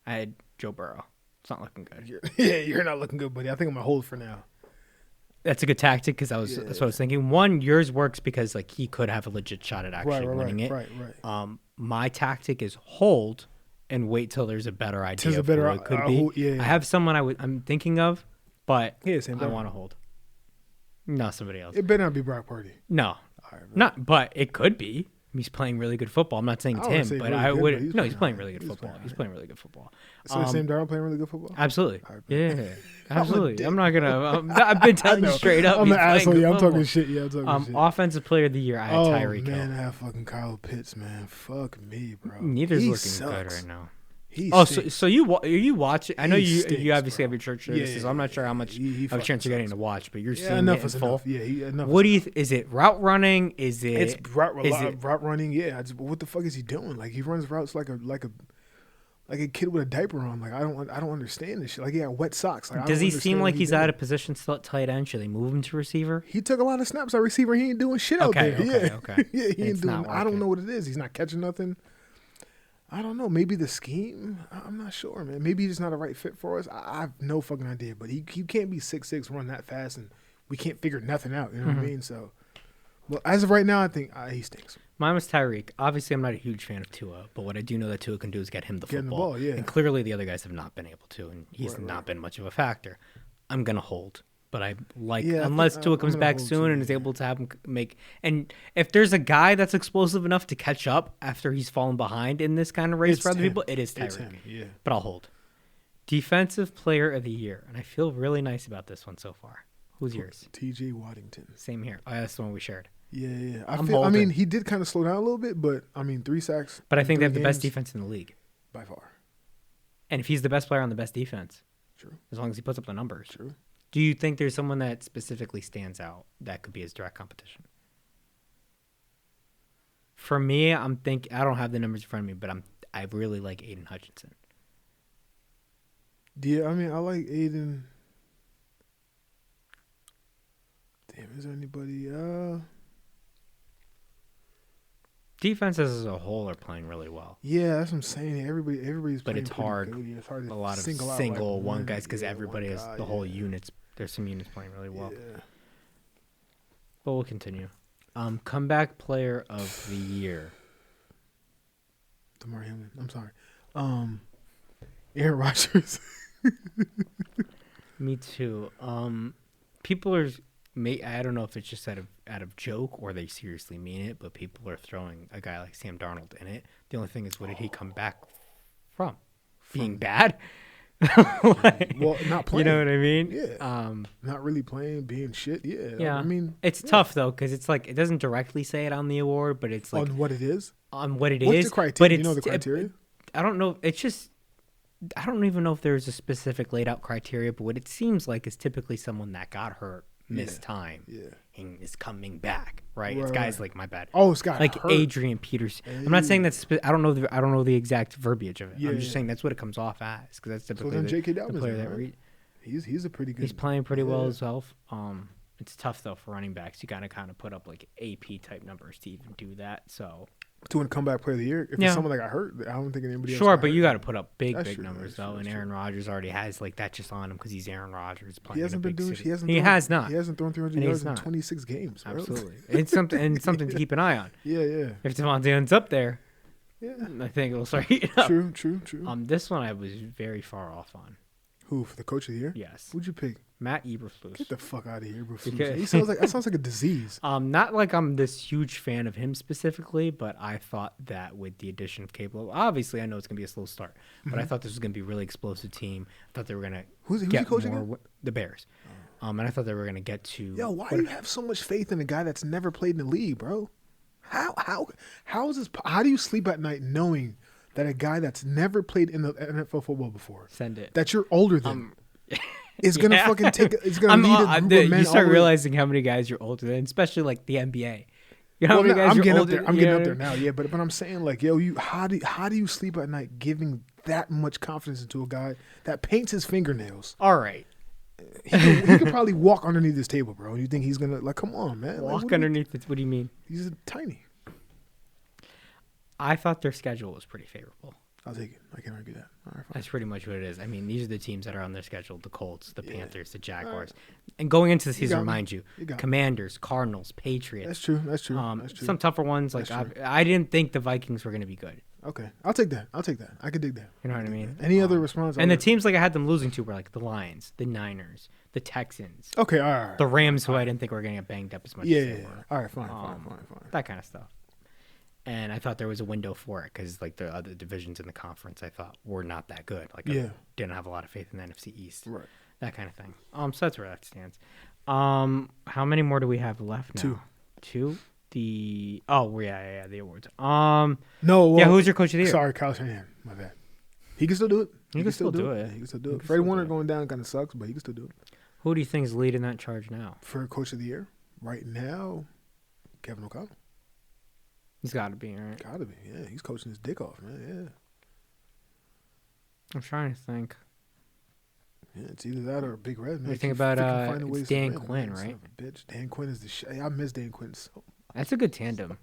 I had Joe Burrow. It's not looking good. You're not looking good, buddy. I think I'm gonna hold for now. That's a good tactic because that's what I was thinking. One, yours works because like he could have a legit shot at actually winning it. Right. My tactic is hold and wait till there's a better idea of who it could be. I have someone I'm thinking of, but I want to hold. No, somebody else. It better not be Brock Purdy. No, not. But it could be. He's playing really good football. I'm not saying it's him, but I would. No, he's playing really good football. He's playing really good football. So Sam Darnold playing really good football? Absolutely. Yeah, absolutely. I'm not gonna. I've been telling you straight up. I'm an asshole. Yeah, I'm talking shit. Yeah, I'm talking shit. Offensive player of the year, I had Tyreek Hill. Man, I have fucking Kyle Pitts, man. Fuck me, bro. Neither's looking good right now. So are you watching? I know you obviously have your church services. So I'm not sure how much of a chance you're getting to watch, but you're seeing it in full. Yeah, enough. What do you? Is it route running? Is it? It's route running. Yeah. What the fuck is he doing? Like he runs routes like a kid with a diaper on. Like I don't understand this shit. Like he got wet socks. Like, does he seem like he's out of position still at tight end? Should they move him to receiver? He took a lot of snaps at receiver. He ain't doing shit out there. Okay. Yeah, he ain't doing. I don't know what it is. He's not catching nothing. I don't know. Maybe the scheme. I'm not sure, man. Maybe he's just not a right fit for us. I have no fucking idea. But he can't be 6'6", run that fast, and we can't figure nothing out. You know what I mean? So, well, as of right now, I think he stinks. Mine was Tyreek. Obviously, I'm not a huge fan of Tua, but what I do know that Tua can do is get him the football. And clearly, the other guys have not been able to, and he's not been much of a factor. I'm gonna hold. But I unless Tua comes back soon and is able to have him make. And if there's a guy that's explosive enough to catch up after he's fallen behind in this kind of race for other people, it is Tyreek. But I'll hold. Defensive player of the year. And I feel really nice about this one so far. Who's yours? TJ Waddington. Same here. Oh, that's the one we shared. Yeah. I mean, he did kind of slow down a little bit, but I mean, 3 sacks. But I think they have the best defense in the league. By far. And if he's the best player on the best defense. True. As long as he puts up the numbers. True. Do you think there's someone that specifically stands out that could be his direct competition? For me, I don't have the numbers in front of me, but I really like Aiden Hutchinson. Yeah, I mean, I like Aiden. Damn, is there anybody? Defenses as a whole are playing really well. Yeah, that's what I'm saying. Everybody's but playing it's hard. Good. Yeah, it's hard to a lot of single one guys because everybody has the whole units. There's some units playing really well. Yeah. But we'll continue. Comeback player of the year. Damar Hamlin. I'm sorry. Aaron Rodgers. Me too. People are. I don't know if it's just out of joke or they seriously mean it, but people are throwing a guy like Sam Darnold in it. The only thing is, what did he come back from? Being bad? Well, not playing. You know what I mean? Yeah. Not really playing, being shit. Yeah. Yeah. I mean, it's tough though because it's like it doesn't directly say it on the award, but it's like on what it is. On what it What's is. the criteria? But you know the criteria. I don't know. It's just. I don't even know if there's a specific laid out criteria, but what it seems like is typically someone that got hurt. Missed time and is coming back, right? It's guys like my bad. Oh, it's got like hurt. Adrian Peterson. I'm not saying that's. I don't know the exact verbiage of it. I'm just saying that's what it comes off as because that's typically J.K. the player that He's a pretty good. He's playing pretty well Yeah. himself. It's tough though for running backs. You gotta kind of put up like AP type numbers to even do that. So to win comeback player of the year. If Yeah. it's someone that got hurt, I don't think anybody else. sure, got but hurt. you got to put up big That's true, numbers that's true, though. that's And Aaron Rodgers already has like that just on him because he's Aaron Rodgers playing. He hasn't in a been big doing. city. He has not. He hasn't thrown 300 And he's yards in not. 26 games. Bro. Absolutely, it's something to keep an eye on. Yeah. If Devontae ends up there, Yeah. I think it'll start heating up. True. This one I was very far off on. Who for the coach of the year? Yes, Who'd you pick? Matt Eberflus. Get the fuck out of here, bro. Because- He sounds like that sounds like a disease. Not like I'm this huge fan of him specifically, but I thought that with the addition of Cable, obviously I know it's gonna be a slow start, but I thought this was gonna be a really explosive team. I thought they were gonna Who's he get coaching? more the Bears, and I thought they were gonna get to. Yo, why do you have so much faith in a guy that's never played in the league, bro? How is this? How do you sleep at night knowing that a guy that's never played in the NFL football before, Send it. that you're older than, is gonna Yeah. fucking take? It's gonna lead a group of men. You start all the way- realizing how many guys you're older than, especially like the NBA. You know how Well, many no, guys I'm you're getting up older there. than- I'm you getting know up there what I now. Yeah, but I'm saying like, yo, how do you sleep at night giving that much confidence into a guy that paints his fingernails? mean? All right, He could probably walk underneath this table, bro. You think he's gonna like? Come on, man. Like, walk what do you- underneath it. What do you mean? He's tiny. I thought their schedule was pretty favorable. I'll take it. I can't argue that. All right, fine. That's pretty much what it is. I mean, these are the teams that are on their schedule: the Colts, the Yeah. Panthers, the Jaguars. And going into the season, got me. remind you, You got me. Commanders, Cardinals, Patriots. That's true. That's true. Some tougher ones. Like That's true. I didn't think the Vikings were going to be good. Okay, I'll take that. I could dig that. You know what I mean? Any other response? And the teams like I had them losing to were like the Lions, the Niners, the Texans, Okay, all right. the Rams, who I didn't think were going to get banged up as much Yeah, as yeah, they yeah. were. All right, fine. That kind of stuff. And I thought there was a window for it because like the other divisions in the conference I thought were not that good. Like Yeah. I didn't have a lot of faith in the NFC East. Right. That kind of thing. So that's where that stands. How many more do we have left now? Two? The the awards. No. Well, yeah, who's your coach of the year? Sorry, Kyle Shanahan. My bad. He can still do it. He can still do it. Yeah, he can still do He it. can Freddie still do Warner it. going down kind of sucks, but he can still do it. Who do you think is leading that charge now? For coach of the year, right now, Kevin O'Connell. He's got to be, right? Gotta be. Yeah, he's coaching his dick off, man. I'm trying to think. Yeah, it's either that or Big Red, man. You think Keep about, freaking finding it's ways to Dan win, Quinn, man. Son right? of a bitch. Dan Quinn is the shit. I miss Dan Quinn so. That's a good tandem.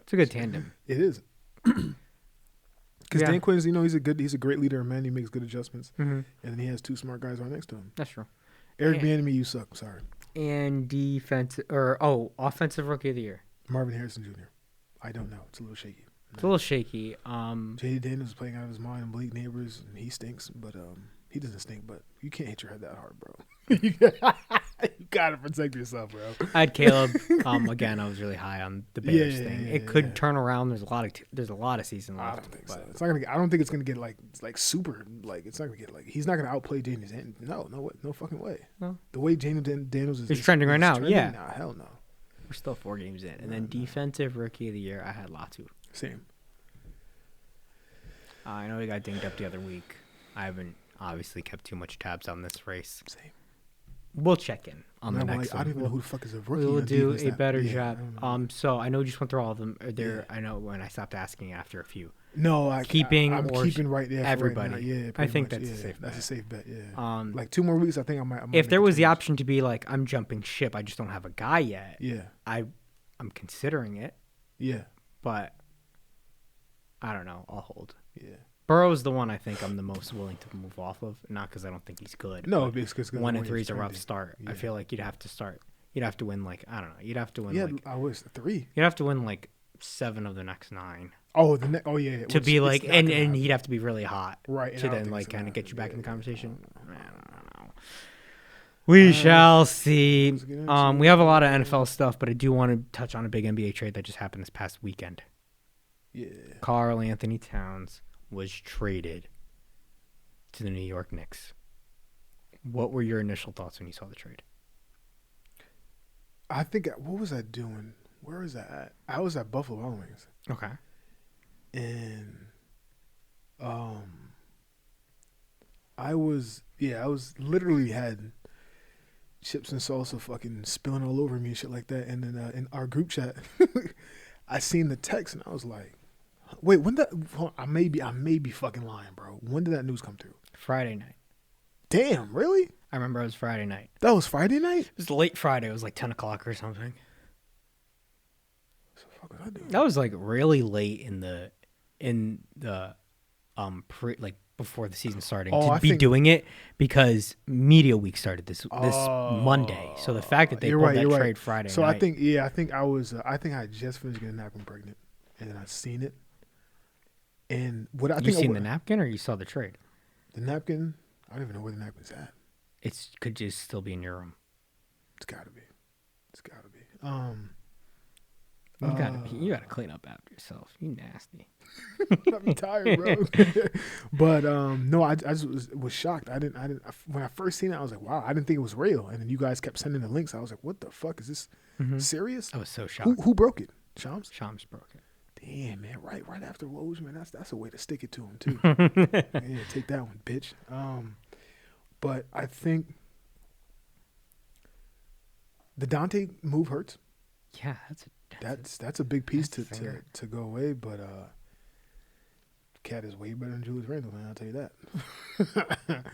It's a good tandem. It is. Because Yeah. Dan Quinn is, he's a great leader, man. He makes good adjustments, Mm-hmm. and then he has two smart guys right next to him. That's true. Eric Yeah. Bieniemy, you suck. Sorry, And offensive rookie of the year. Marvin Harrison Jr. I don't know. It's a little shaky. It's a little shaky. J.D. Daniels is playing out of his mind, and Malik Neighbors, and he stinks. But he doesn't stink. But you can't hit your head that hard, bro. You gotta protect yourself, bro. I had Caleb. Again, I was really high on the Bears Yeah, thing. yeah, It could yeah. turn around. There's a lot of season I left. don't think but so. It's not gonna. I don't think it's gonna get like super. Like it's not gonna get like. He's not gonna outplay Daniels. No fucking way. No. The way Daniels is He's trending right now, trending, yeah. Nah, hell no. We're still 4 games in. And then defensive rookie of the year, I had Latu. Same. I know he got dinged up the other week. I haven't obviously kept too much tabs on this race. Same. We'll check in on the Man, next I one. don't even know who the fuck is a rookie. We'll on do defense a now. better Yeah, job. I don't know. So I know you just went through all of them. I know when I stopped asking after a few. No, I'm or keeping right there. everybody. Right now. Yeah, I pretty think much, that's a yeah. safe That's a bet. safe bet. Yeah. Like 2 more weeks, I think I might. if make there a was the change. option to be like I'm jumping ship, I just don't have a guy yet. Yeah. I'm considering it, Yeah. but I don't know. I'll hold. Yeah. Burrow's the one I think I'm the most willing to move off of, not because I don't think he's good. No, but it's because 1 and 3 is a rough start. I Yeah. feel like you'd have to start. You'd have to win like I don't know. You'd have to win Yeah, like I was 3. you'd have to win like 7 of the next 9 Oh, yeah. to be like, not and gonna happen. he'd have to be really hot, Right, and To I don't then think like it's gonna kind of get you back happen. in the Yeah, conversation. no. I don't know. We shall see. let's get into We have a lot of NFL stuff, but I do want to touch on a big NBA trade that just happened this past weekend. Yeah. Karl Anthony Towns was traded to the New York Knicks. What were your initial thoughts when you saw the trade? I think what was I doing? Where was I at? I was at Buffalo Wild Wings, Okay. and I was literally had chips and salsa fucking spilling all over me and shit like that. And then in our group chat, I seen the text and I was like, "Wait, when that? I may be fucking lying, bro. When did that news come through? Friday night. Damn, really? I remember it was Friday night. That was Friday night? It was late Friday. It was like 10 o'clock or something. What the fuck was I doing? That was like really late in the before the season started doing it because media week started this Monday. So the fact that they pulled that trade Friday so night. I think I think I just finished getting napkin pregnant, and then I seen it. And what I think you seen the napkin or you saw the trade? The napkin, I don't even know where the napkin's at. It could just still be in your room. It's gotta be. You gotta clean up after yourself. You nasty. I'm tired, bro. But no, I just was shocked. I didn't. When I first seen it, I was like, wow, I didn't think it was real. And then you guys kept sending the links. I was like, what the fuck is this serious? I was so shocked. Who broke it? Shams? Shams broke it. Damn, man. Right after Woj, man. That's a way to stick it to him too. Yeah, take that one, bitch. But I think the Dante move hurts. Yeah, that's a big piece to go away. But Cat is way better than Julius Randle, man. I'll tell you that.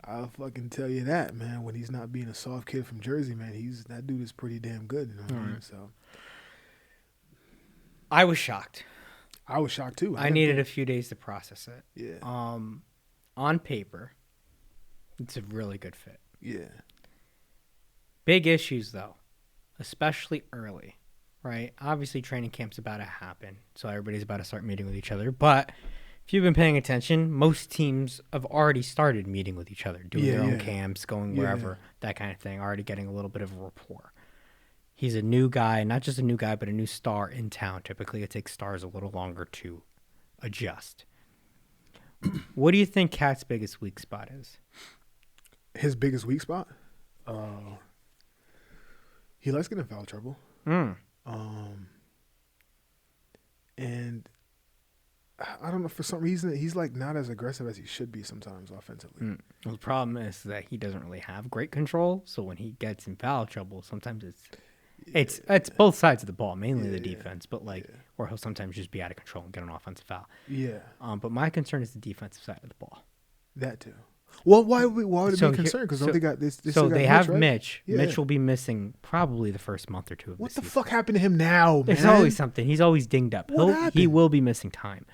I'll fucking tell you that, man. When he's not being a soft kid from Jersey, man, that dude is pretty damn good. You know what I mean? So I was shocked. I was shocked too. I needed a few days to process it. Yeah. On paper, it's a really good fit. Yeah. Big issues though, especially early, right? Obviously, training camp's about to happen, so everybody's about to start meeting with each other. But if you've been paying attention, most teams have already started meeting with each other, doing their own camps, going wherever, that kind of thing, already getting a little bit of a rapport. He's a new guy, not just a new guy, but a new star in town. Typically, it takes stars a little longer to adjust. What do you think Cat's biggest weak spot is? His biggest weak spot? He likes getting in foul trouble. And I don't know, for some reason, he's like not as aggressive as he should be sometimes offensively. Well, the problem is that he doesn't really have great control. So when he gets in foul trouble, sometimes it's both sides of the ball, mainly the defense, but or he'll sometimes just be out of control and get an offensive foul. Yeah. But my concern is the defensive side of the ball. That too. Well, why would it be a concern? Because they got this. So they have right? Mitch. Yeah. Mitch will be missing probably the first month or two of what the the season. fuck happened to him now, man? There's always something. He's always dinged up. What happened? He will be missing time.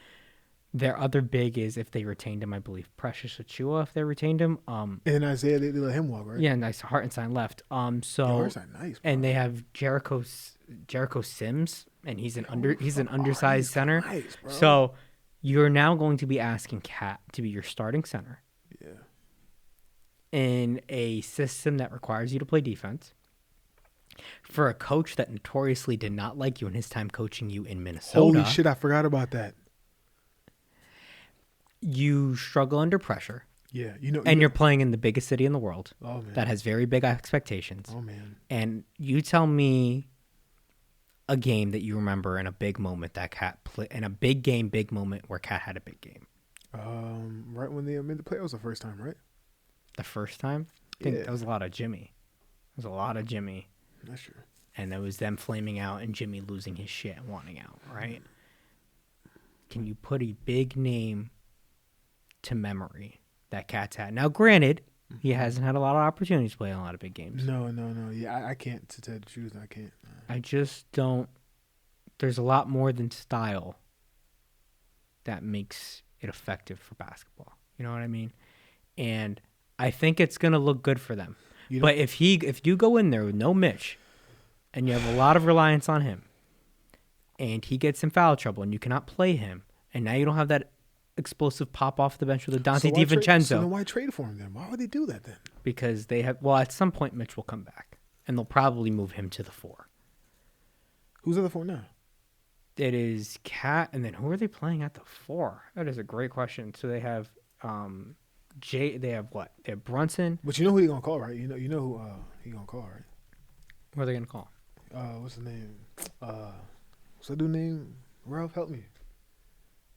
Their other big is if they retained him, I believe Precious Achua, if they retained him. And then Isaiah, they let him walk, right? Yeah, nice. Hartenstein left. Hartenstein, nice. Bro. And they have Jericho Sims, and he's an undersized center. Nice, bro. So you're now going to be asking Cat to be your starting center. Yeah. In a system that requires you to play defense, for a coach that notoriously did not like you in his time coaching you in Minnesota. Holy shit, I forgot about that. You struggle under pressure. Yeah, you're playing in the biggest city in the world. Oh, man. That has very big expectations. Oh, man. And you tell me a game that you remember in a big moment that Cat played, in a big game, big moment where Cat had a big game. Right when they made the playoffs the first time, right? The first time? I think that was a lot of Jimmy. That's true. And it was them flaming out and Jimmy losing his shit and wanting out, right? Can you put a big name to memory that Cat's had? Now, granted, he hasn't had a lot of opportunities to play in a lot of big games. No. Yeah, I can't, to tell the truth, I can't. I just don't. There's a lot more than style that makes it effective for basketball. You know what I mean? And I think it's going to look good for them. But if you go in there with no Mitch and you have a lot of reliance on him and he gets in foul trouble and you cannot play him and now you don't have that explosive pop off the bench with a Dante DiVincenzo. So then why trade for him then? Why would they do that then? Because they have, at some point Mitch will come back and they'll probably move him to the 4. Who's at the 4 now? It is Cat, and then who are they playing at the 4? That is a great question. So they have they have what? They have Brunson. But you know who he gonna call, right? You know who he gonna call, right? Who are they gonna call? What's his name? What's that dude name? Ralph, help me.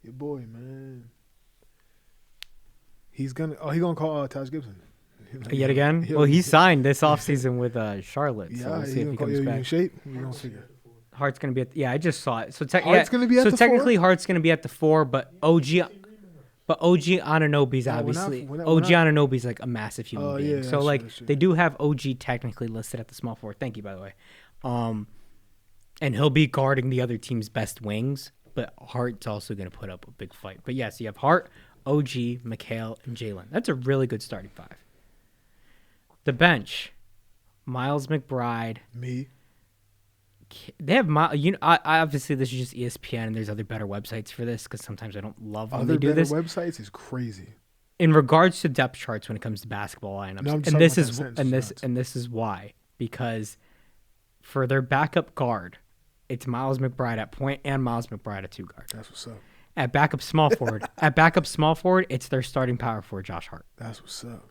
Your boy, man. He gonna call Taj Gibson. Yet again? Well, he signed this offseason with Charlotte. Yeah, so we'll see if he comes back. In shape? We gonna figure. Hart's gonna be I just saw it. So Hart's gonna be at the 4? technically Hart's gonna be at the 4, but OG But OG Anunoby's Nah, obviously when OG Anunoby's like a massive human Oh, being. yeah, so that's like true, that's true. they do have OG technically listed at the small forward. Thank you, by the way. And he'll be guarding the other team's best wings, but Hart's also going to put up a big fight. But yes, you have Hart, OG, Mikhail, and Jalen. That's a really good starting five. The bench, Miles McBride. Me. They have I obviously this is just ESPN and there's other better websites for this because sometimes I don't love when Other they do better this. websites is crazy. In regards to depth charts when it comes to basketball lineups, No, I'm just and talking this about is that sentence, and just this nuts. and this is why, because for their backup guard, it's Miles McBride at point and Miles McBride at two guard. That's what's up. At backup small forward, it's their starting power forward, Josh Hart. That's what's up.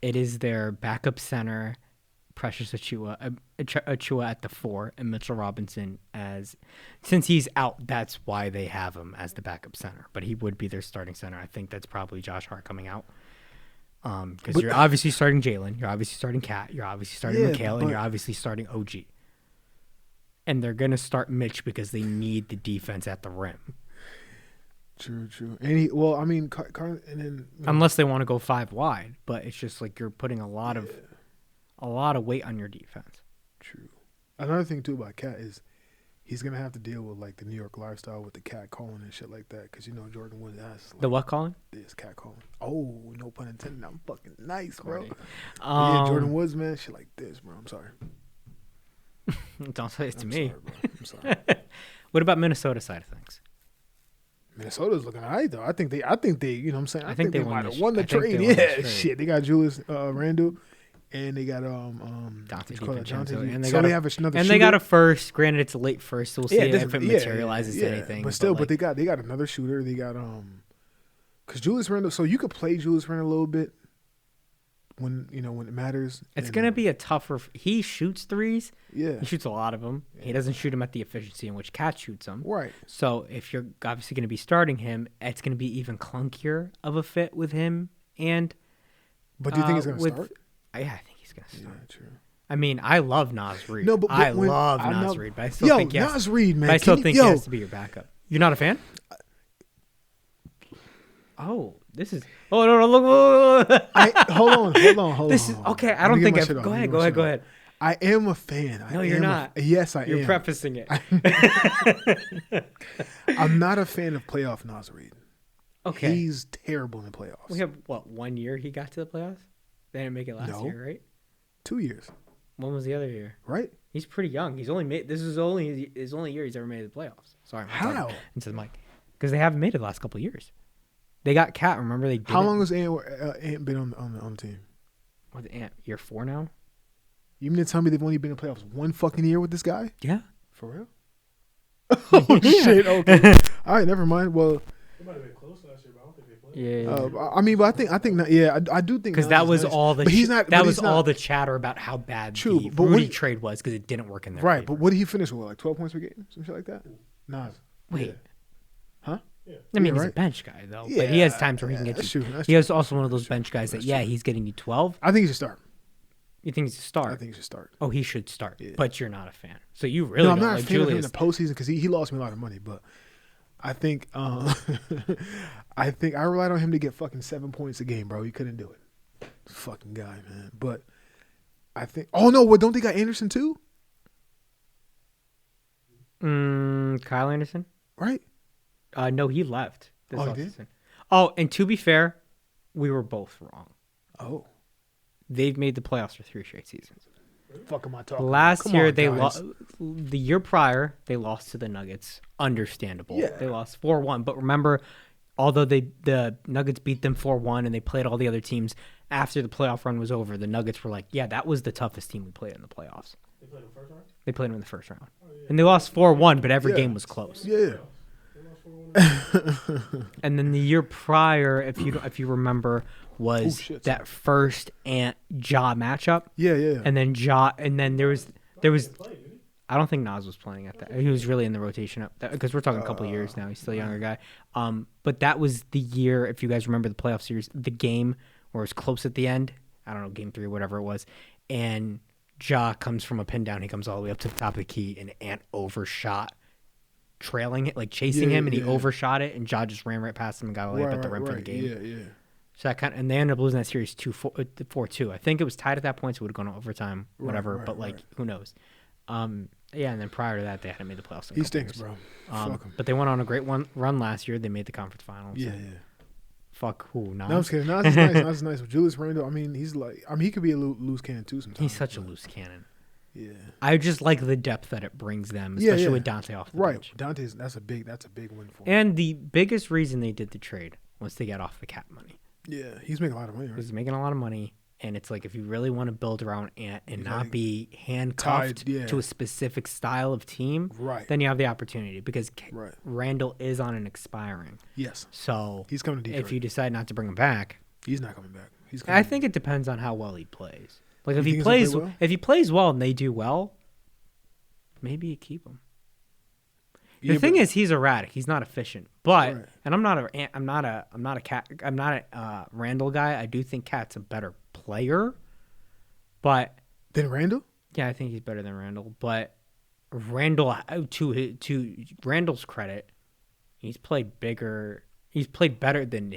It is their backup center, Precious Achua at the 4, and Mitchell Robinson since he's out, that's why they have him as the backup center. But he would be their starting center. I think that's probably Josh Hart coming out. Because you're obviously starting Jalen, you're obviously starting Kat, you're obviously starting Mikhail, and you're obviously starting OG. And they're gonna start Mitch because they need the defense at the rim. True. And and then Unless they want to go 5 wide, but it's just like you're putting a lot of weight on your defense. True. Another thing too about Cat is he's gonna have to deal with like the New York lifestyle with the cat calling and shit like that because Jordan Woods has like, The what calling? this cat calling. Oh, no pun intended. I'm fucking nice, bro. Corny. Yeah, Jordan Woods, man, shit like this, bro. I'm sorry. Don't say it to I'm me. sorry, bro. I'm sorry. What about Minnesota side of things? Minnesota's looking alright though. I think they, you know what I'm saying? I think they might won have won the I think trade. they won this Yeah, trade. shit. They got Julius Randle and they got Dante what you call it, DiVincenzo, and they so got they a- have another And shooter. they got a first. Granted, it's a late first, so we'll see this- if it materializes to anything. But still, like, they got another shooter. They got because Julius Randle. So you could play Julius Randle a little bit when it matters. it's and- gonna be a tougher. He shoots threes. Yeah. He shoots a lot of them. He doesn't shoot them at the efficiency in which Cat shoots them. Right. So if you're obviously going to be starting him, it's going to be even clunkier of a fit with him. And But do you think he's gonna start? I think he's going to start. Yeah, true. I mean, I love Nas Reed. No, but I when- love I Nas know- Reed, but I still Yo, think he has, Nas Reed, man. but I still Can you- think yo, he has to be your backup. You're not a fan? Oh, this is. Oh no! Look! hold on. This is okay. I don't think. Go ahead. Go ahead. I am a fan. No, you're not. Yes, I am. You're prefacing it. I'm not a fan of playoff Nas Reed. Okay. He's terrible in the playoffs. We have 1 year he got to the playoffs. They didn't make it last No. year, right? 2 years, When was the other year? right? He's pretty young. He's only made. This is only his only year he's ever made the playoffs. Sorry, I'm How? talking into the mic because they haven't made it the last couple of years. They got Cat. Remember they? How long has Ant been on the team? Was Ant year 4 now? You mean to tell me they've only been in the playoffs 1 fucking year with this guy? Yeah. For real? Oh shit! Okay. All right, never mind. Well, They might have been close last year, but I don't think they played. Yeah. I mean, but I think, yeah, I do think Because Nas that is was nice. all the But he's not. that but was he's all not, the chatter about how bad True, the but what Rudy he- trade was because it didn't work in their right. favor. But what did he finish with? Like 12 points per game, some shit like that. Nas. Wait. Yeah. Huh? Yeah. I mean, Yeah, he's a right. bench guy though, but he has times where he can get that's you. true. That's He true. is also one of those bench guys that he's getting you 12. I think he should start. You think he's a star? I think he should start. Oh, he should start, Yeah. but you're not a fan. So you really No, I'm don't not a like fan of him in Julius. the postseason because he lost me a lot of money. But I think I relied on him to get fucking 7 points a game, bro. He couldn't do it. Fucking guy, man. But I think. Oh no, what? Don't they got Anderson too? Kyle Anderson? Right? No, he left this Oh, he did? offseason. Oh, and to be fair, we were both wrong. Oh, They've made the playoffs for 3 straight seasons. fuck am I talking? about? Last Come year on, they guys. lost. The year prior they lost to the Nuggets. Understandable. Yeah. They lost 4-1. But remember, although the Nuggets beat them 4-1 and they played all the other teams after the playoff run was over, the Nuggets were like, yeah, that was the toughest team we played in the playoffs. They played in the first round? They played them in the first round, and they lost 4-1, but every Yeah. game was close. Yeah. They lost 4-1. And then the year prior, if you remember, was Oh, shit, that first Ant Ja matchup, Yeah. and then there was. Played, didn't he? I don't think Nas was playing at that. He was really in the rotation because we're talking a couple of years now. He's still a younger guy. But that was the year, if you guys remember the playoff series, the game where it was close at the end. I don't know, game 3 or whatever it was. And Ja comes from a pin down. He comes all the way up to the top of the key, and Ant overshot trailing it, like chasing Yeah, him, and he yeah. overshot it, and Ja just ran right past him and got a layup at the rim for the game. Yeah, yeah. So that and they ended up losing that series 4-2. I think it was tied at that point, so it would have gone to overtime, whatever. But like, who knows? Yeah, and then prior to that, they hadn't made the playoffs. He stinks, bro. Fuck him. But they went on a great run last year. They made the conference finals. Yeah, and yeah. Fuck who? No, I'm just kidding. Nas is nice. Nas is nice. But Julius Randle, I mean, he could be a loose cannon too sometimes. He's such a loose cannon. Yeah. I just like the depth that it brings them, especially with Dante off the bench. Dante's that's a big win for him. And the biggest reason they did the trade was to get off the cap money. Yeah, he's making a lot of money, right? He's making a lot of money, and it's like if you really want to build around Ant and not like be handcuffed tied, to a specific style of team, right? Then you have the opportunity because Right. Randall is on an expiring. Yes. So He's coming to Detroit. if you decide not to bring him back, He's not coming back. I think it depends on how well he plays. Like You if think he he's gonna plays, play well? if he plays well and they do well, maybe you keep him. The thing is, he's erratic. He's not efficient. But and I'm not a Randall guy. I do think Cat's a better player. But Then Randall? yeah, I think he's better than Randall. But Randall, to Randall's credit, he's played bigger. He's played better than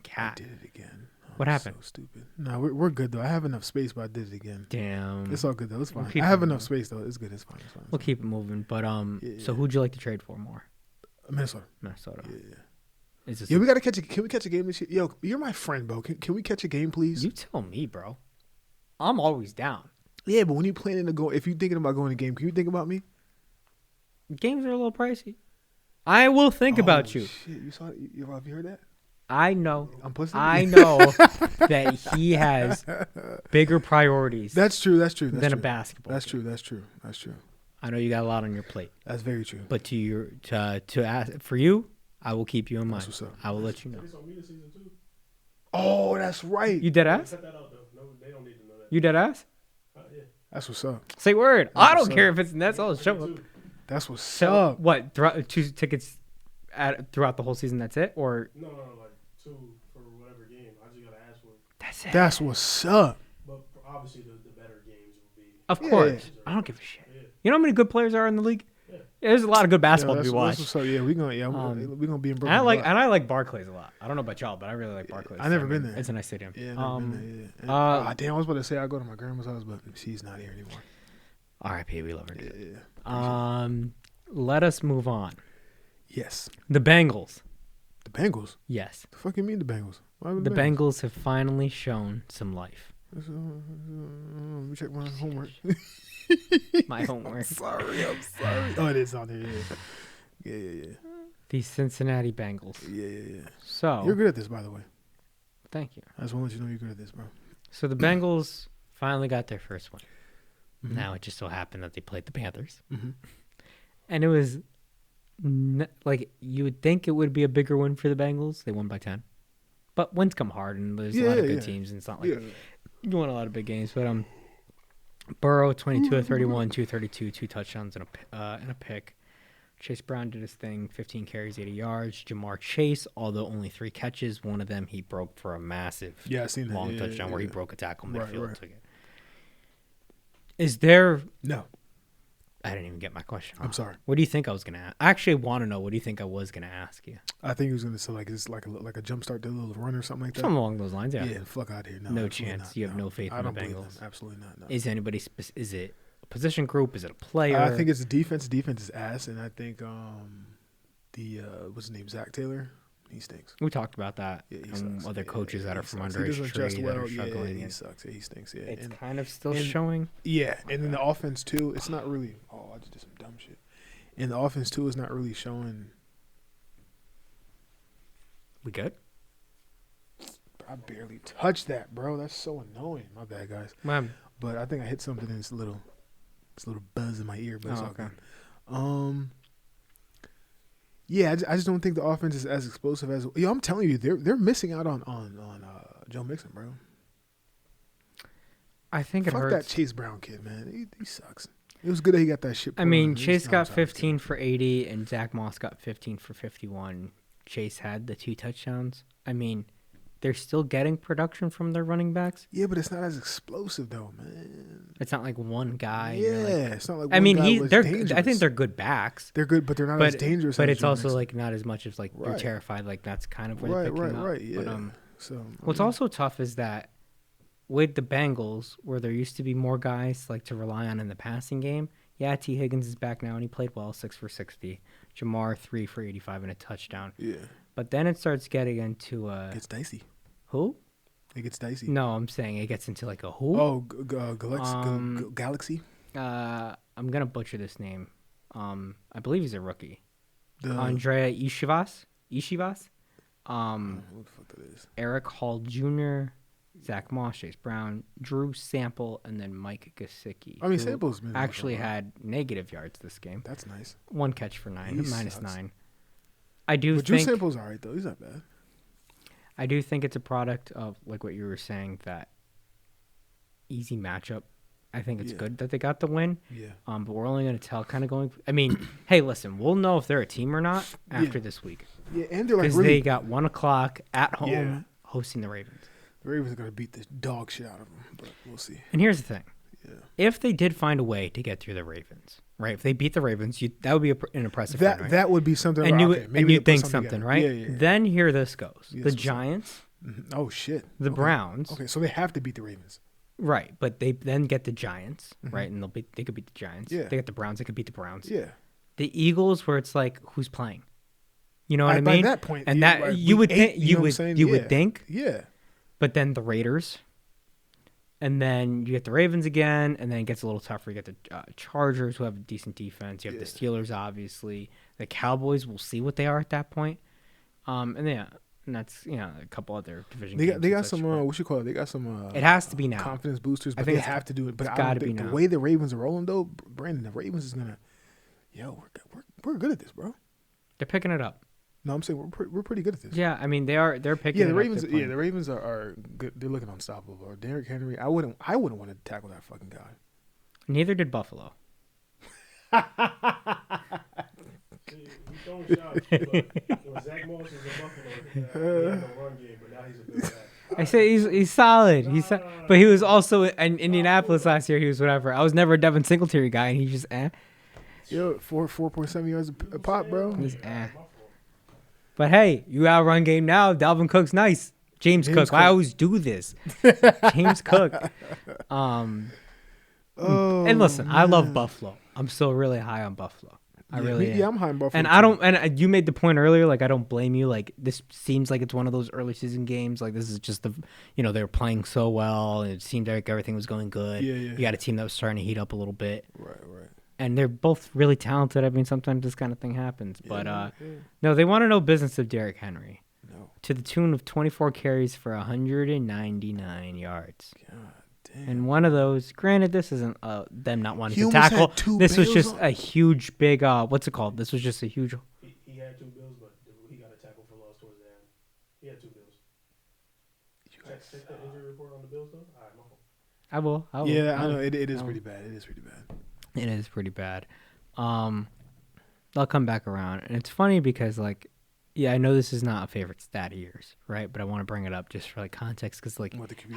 Cat. Did it again. What happened? So stupid. No, we're good though. I have enough space, but I did it again. Damn. It's all good though. It's fine. keep I have it enough space though. It's good. It's fine. It's fine. We'll keep it moving. But Yeah. so who'd you like to trade for more? Minnesota. Minnesota. Yeah. Is this Yeah, we gotta catch a. Can we catch a game this year? Yo, you're my friend, bro. Can we catch a game, please? You tell me, bro. I'm always down. Yeah, but when you planning to go, if you're thinking about going to game, can you think about me? Games are a little pricey. I will think about you. Shit, you saw it? Have you heard that? I know. I'm pussy. I know that he has bigger priorities That's true. That's true. than a basketball. That's game. true. That's true. That's true. I know you got a lot on your plate, That's very true. but to ask for you, I will keep you in mind. That's what's up. I will let you know. It's on me this season too. Oh, that's right. You dead ass? Cut that out though. No, they don't need to know that. You dead ass? Yeah. That's what's up. Say word. I don't what's care if it's Nets. I'll show up. That's what's So up. what? Two tickets throughout the whole season. That's it, or No, like 2 for whatever game. I just gotta ask for it. that's it? That's what's up. But obviously the better games will be. Of Yeah. course. I don't give a shit. Yeah. You know how many good players are in the league? Yeah. Yeah, there's a lot of good basketball Yeah, to be that's watched. what's up. Yeah, we gonna be in Brooklyn. And I like Barclays a lot. I don't know about y'all, but I really like Barclays. I never been there. It's a nice stadium. Yeah, never been there. Yeah. Damn, I was about to say I go to my grandma's house, but she's not here anymore. R.I.P. We love her. Yeah. Let us move on. Yes. The Bengals. The Bengals. Yes, The fuck you mean the Bengals? Why would the Bengals have finally shown some life. Let me check my homework. My homework. I'm sorry. Oh, it is on there. Yeah. The Cincinnati Bengals. Yeah. So You're good at this, by the way. thank you. I just want to let you know you're good at this, bro. So the Bengals finally got their first win. Mhm. Now it just so happened that they played the Panthers, Mm-hmm. and it was like you would think it would be a bigger win for the Bengals. They won by 10, but wins come hard, and there's a lot of good teams, and it's not like you won a lot of big games. But Burrow 22 of 31, 232, 2 touchdowns and a pick. Chase Brown did his thing, 15 carries, 80 yards. Jamar Chase, although only 3 catches, one of them he broke for a massive Yeah, I seen that. long Yeah, touchdown where he yeah. broke a tackle Right, midfield. right. Took it. Is there? No, I didn't even get my question. I'm sorry. What do you think I was gonna ask? I actually want to know. What do you think I was gonna ask you? I think he was gonna say like it's like a jump start to a little run or something like that. Something along those lines. Yeah. Yeah, fuck out of here. No, No absolutely chance. not. You have no faith I in the don't believe Bengals. them. Absolutely not. No. Is anybody? Is it a position group? Is it a player? I think it's the defense. Defense is ass, and I think the what's his name, Zach Taylor, he stinks. we talked about that. Yeah, he And sucks. other coaches that he are from sucks. under He his doesn't tree adjust that are well. struggling. he and sucks. Yeah, he stinks. Yeah, it's and, kind of still and- showing. yeah, and then the offense too. It's not really. Oh, I just did some dumb shit. And the offense too is not really showing. We good? I barely touched that, bro. That's so annoying. My bad, guys. Well, But I think I hit something and it's a little buzz in my ear. But it's Oh, all okay. good. Yeah, I just don't think the offense is as explosive as. Yo, I'm telling you, they're missing out on Joe Mixon, bro. I think it Fuck hurts. that Chase Brown kid, man. He sucks. It was good that he got that shit. I pulled mean, on him. Chase He's- got I'm sorry. 15 for 80, and Zach Moss got 15 for 51. Chase had the 2 touchdowns. I mean, they're still getting production from their running backs. Yeah, but it's not as explosive though, man. It's not like one guy. Yeah, You're like, it's not like. I one mean, guy was they're. dangerous. I think they're good backs. They're good, but they're not as dangerous. But as it's Joe also Mixon. like not as much as like you're Right. terrified. Like that's kind of where Right, they're picking right, up. right. Yeah. But, So what's also tough is that with the Bengals, where there used to be more guys like to rely on in the passing game. Yeah, T. Higgins is back now and he played well, 6 for 60. Jamar 3 for 85 and a touchdown. yeah, But then it starts getting into it's dicey. who? It gets dicey. No, I'm saying it gets into like a who. Oh, Galaxy. I'm gonna butcher this name. I believe he's a rookie. The Andrea Ishivas. what the fuck that is? Eric Hall Jr., Zach Moss, Chase Brown, Drew Sample, and then Mike Gesicki. I mean, who Sample's been actually had negative yards this game. That's nice. 1 catch for 9, He minus sucks. 9. I do But Drew think Sample's all right though. He's not bad. I do think it's a product of like what you were saying, that easy matchup. I think it's Yeah. good that they got the win. Yeah. But we're only going to tell kind of going. I mean, hey, listen, we'll know if they're a team or not after this week Yeah, and they're like because really. they got 1:00 at home Yeah. hosting the Ravens. The Ravens are gonna beat the dog shit out of them, but we'll see. And here's the thing: Yeah. if they did find a way to get through the Ravens, right? If they beat the Ravens, that would be an impressive That win, right? that would be something. and you okay, would, maybe and they you put think something, together. right? Yeah, yeah. Then here this goes: Yes, the what's up? Giants, Mhm. Oh shit. the Okay. Browns, Okay, so they have to beat the Ravens. right? But they then get the Giants, Mhm. right? And they could beat the Giants. Yeah. They get the Browns. They could beat the Browns. Yeah. The Eagles, where it's like, who's playing? You know what I By mean? that point, And yeah, that like, you week would think 8, you know what I'm saying? you Yeah. would think, Yeah. but then the Raiders, and then you get the Ravens again, and then it gets a little tougher. You get the Chargers, who have a decent defense. You have the Steelers, obviously. The Cowboys, we'll see what they are at that point. And that's a couple other division. They got games they and got such, some but what you call it? They got some it has to be now. confidence boosters, but think they it's- have to do it. But it's I gotta don't be think now. the way the Ravens are rolling though, Brandon, the Ravens is gonna, we're good at this, bro. They're picking it up. No, I'm saying we're pretty good at this. Yeah, I mean they're picking. Yeah, the it Ravens. Up. They're Yeah, the Ravens are good. They're looking unstoppable. Or Derrick Henry, I wouldn't want to tackle that fucking guy. Neither did Buffalo. He's throwing shots, but when Zach Moss was in Buffalo, he had no run game, but now he's a good back. I say he's solid. But he was also in Indianapolis last year. He was whatever. I was never a Devin Singletary guy, and he just Yo, 4.7 yards a pop, bro. He's But hey, you got a run game now. Dalvin Cook's nice. James Cook. I always do this. James Cook. And listen, I love Buffalo. I'm still really high on Buffalo. I really am. Yeah, I'm high on Buffalo. And I don't. And you made the point earlier. Like I don't blame you. Like this seems like it's one of those early season games. Like this is just they were playing so well, and it seemed like everything was going good. Yeah. You got a team that was starting to heat up a little bit. Right. And they're both really talented. I mean, sometimes this kind of thing happens. But no, they want to know business of Derrick Henry. No. To the tune of 24 carries for 199 yards. God damn. And one of those, granted, this isn't them not wanting He to almost had tackle. 2 This was bills just on- a huge, big, what's it called? This was just a huge. He had 2 bills, but he got a tackle for loss towards the end. He had 2 bills. Check the injury report on the bills, though. All right, my fault. I will. Yeah, I know. It is pretty bad. It is pretty bad. It is pretty bad. They'll come back around. And it's funny because, I know this is not a favorite stat of yours, right? But I want to bring it up just for, context because, What, the QB?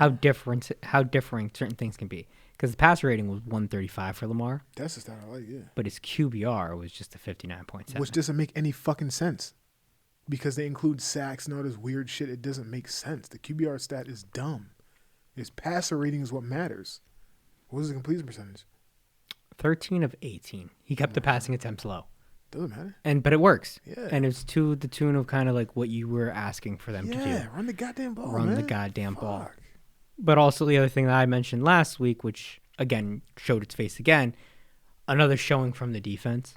how differing certain things can be. Because the passer rating was 135 for Lamar, That's the stat I like, yeah. but his QBR was just a 59.7. Which doesn't make any fucking sense. Because they include sacks and all this weird shit. It doesn't make sense. The QBR stat is dumb. His passer rating is what matters. What is the completion percentage? 13 of 18. He kept the passing attempts low. Doesn't matter. But it works. Yeah. And it's to the tune of kind of like what you were asking for them to do. Yeah, run the goddamn ball, Run the man. goddamn ball. Fuck. But also the other thing that I mentioned last week, which again showed its face again, another showing from the defense.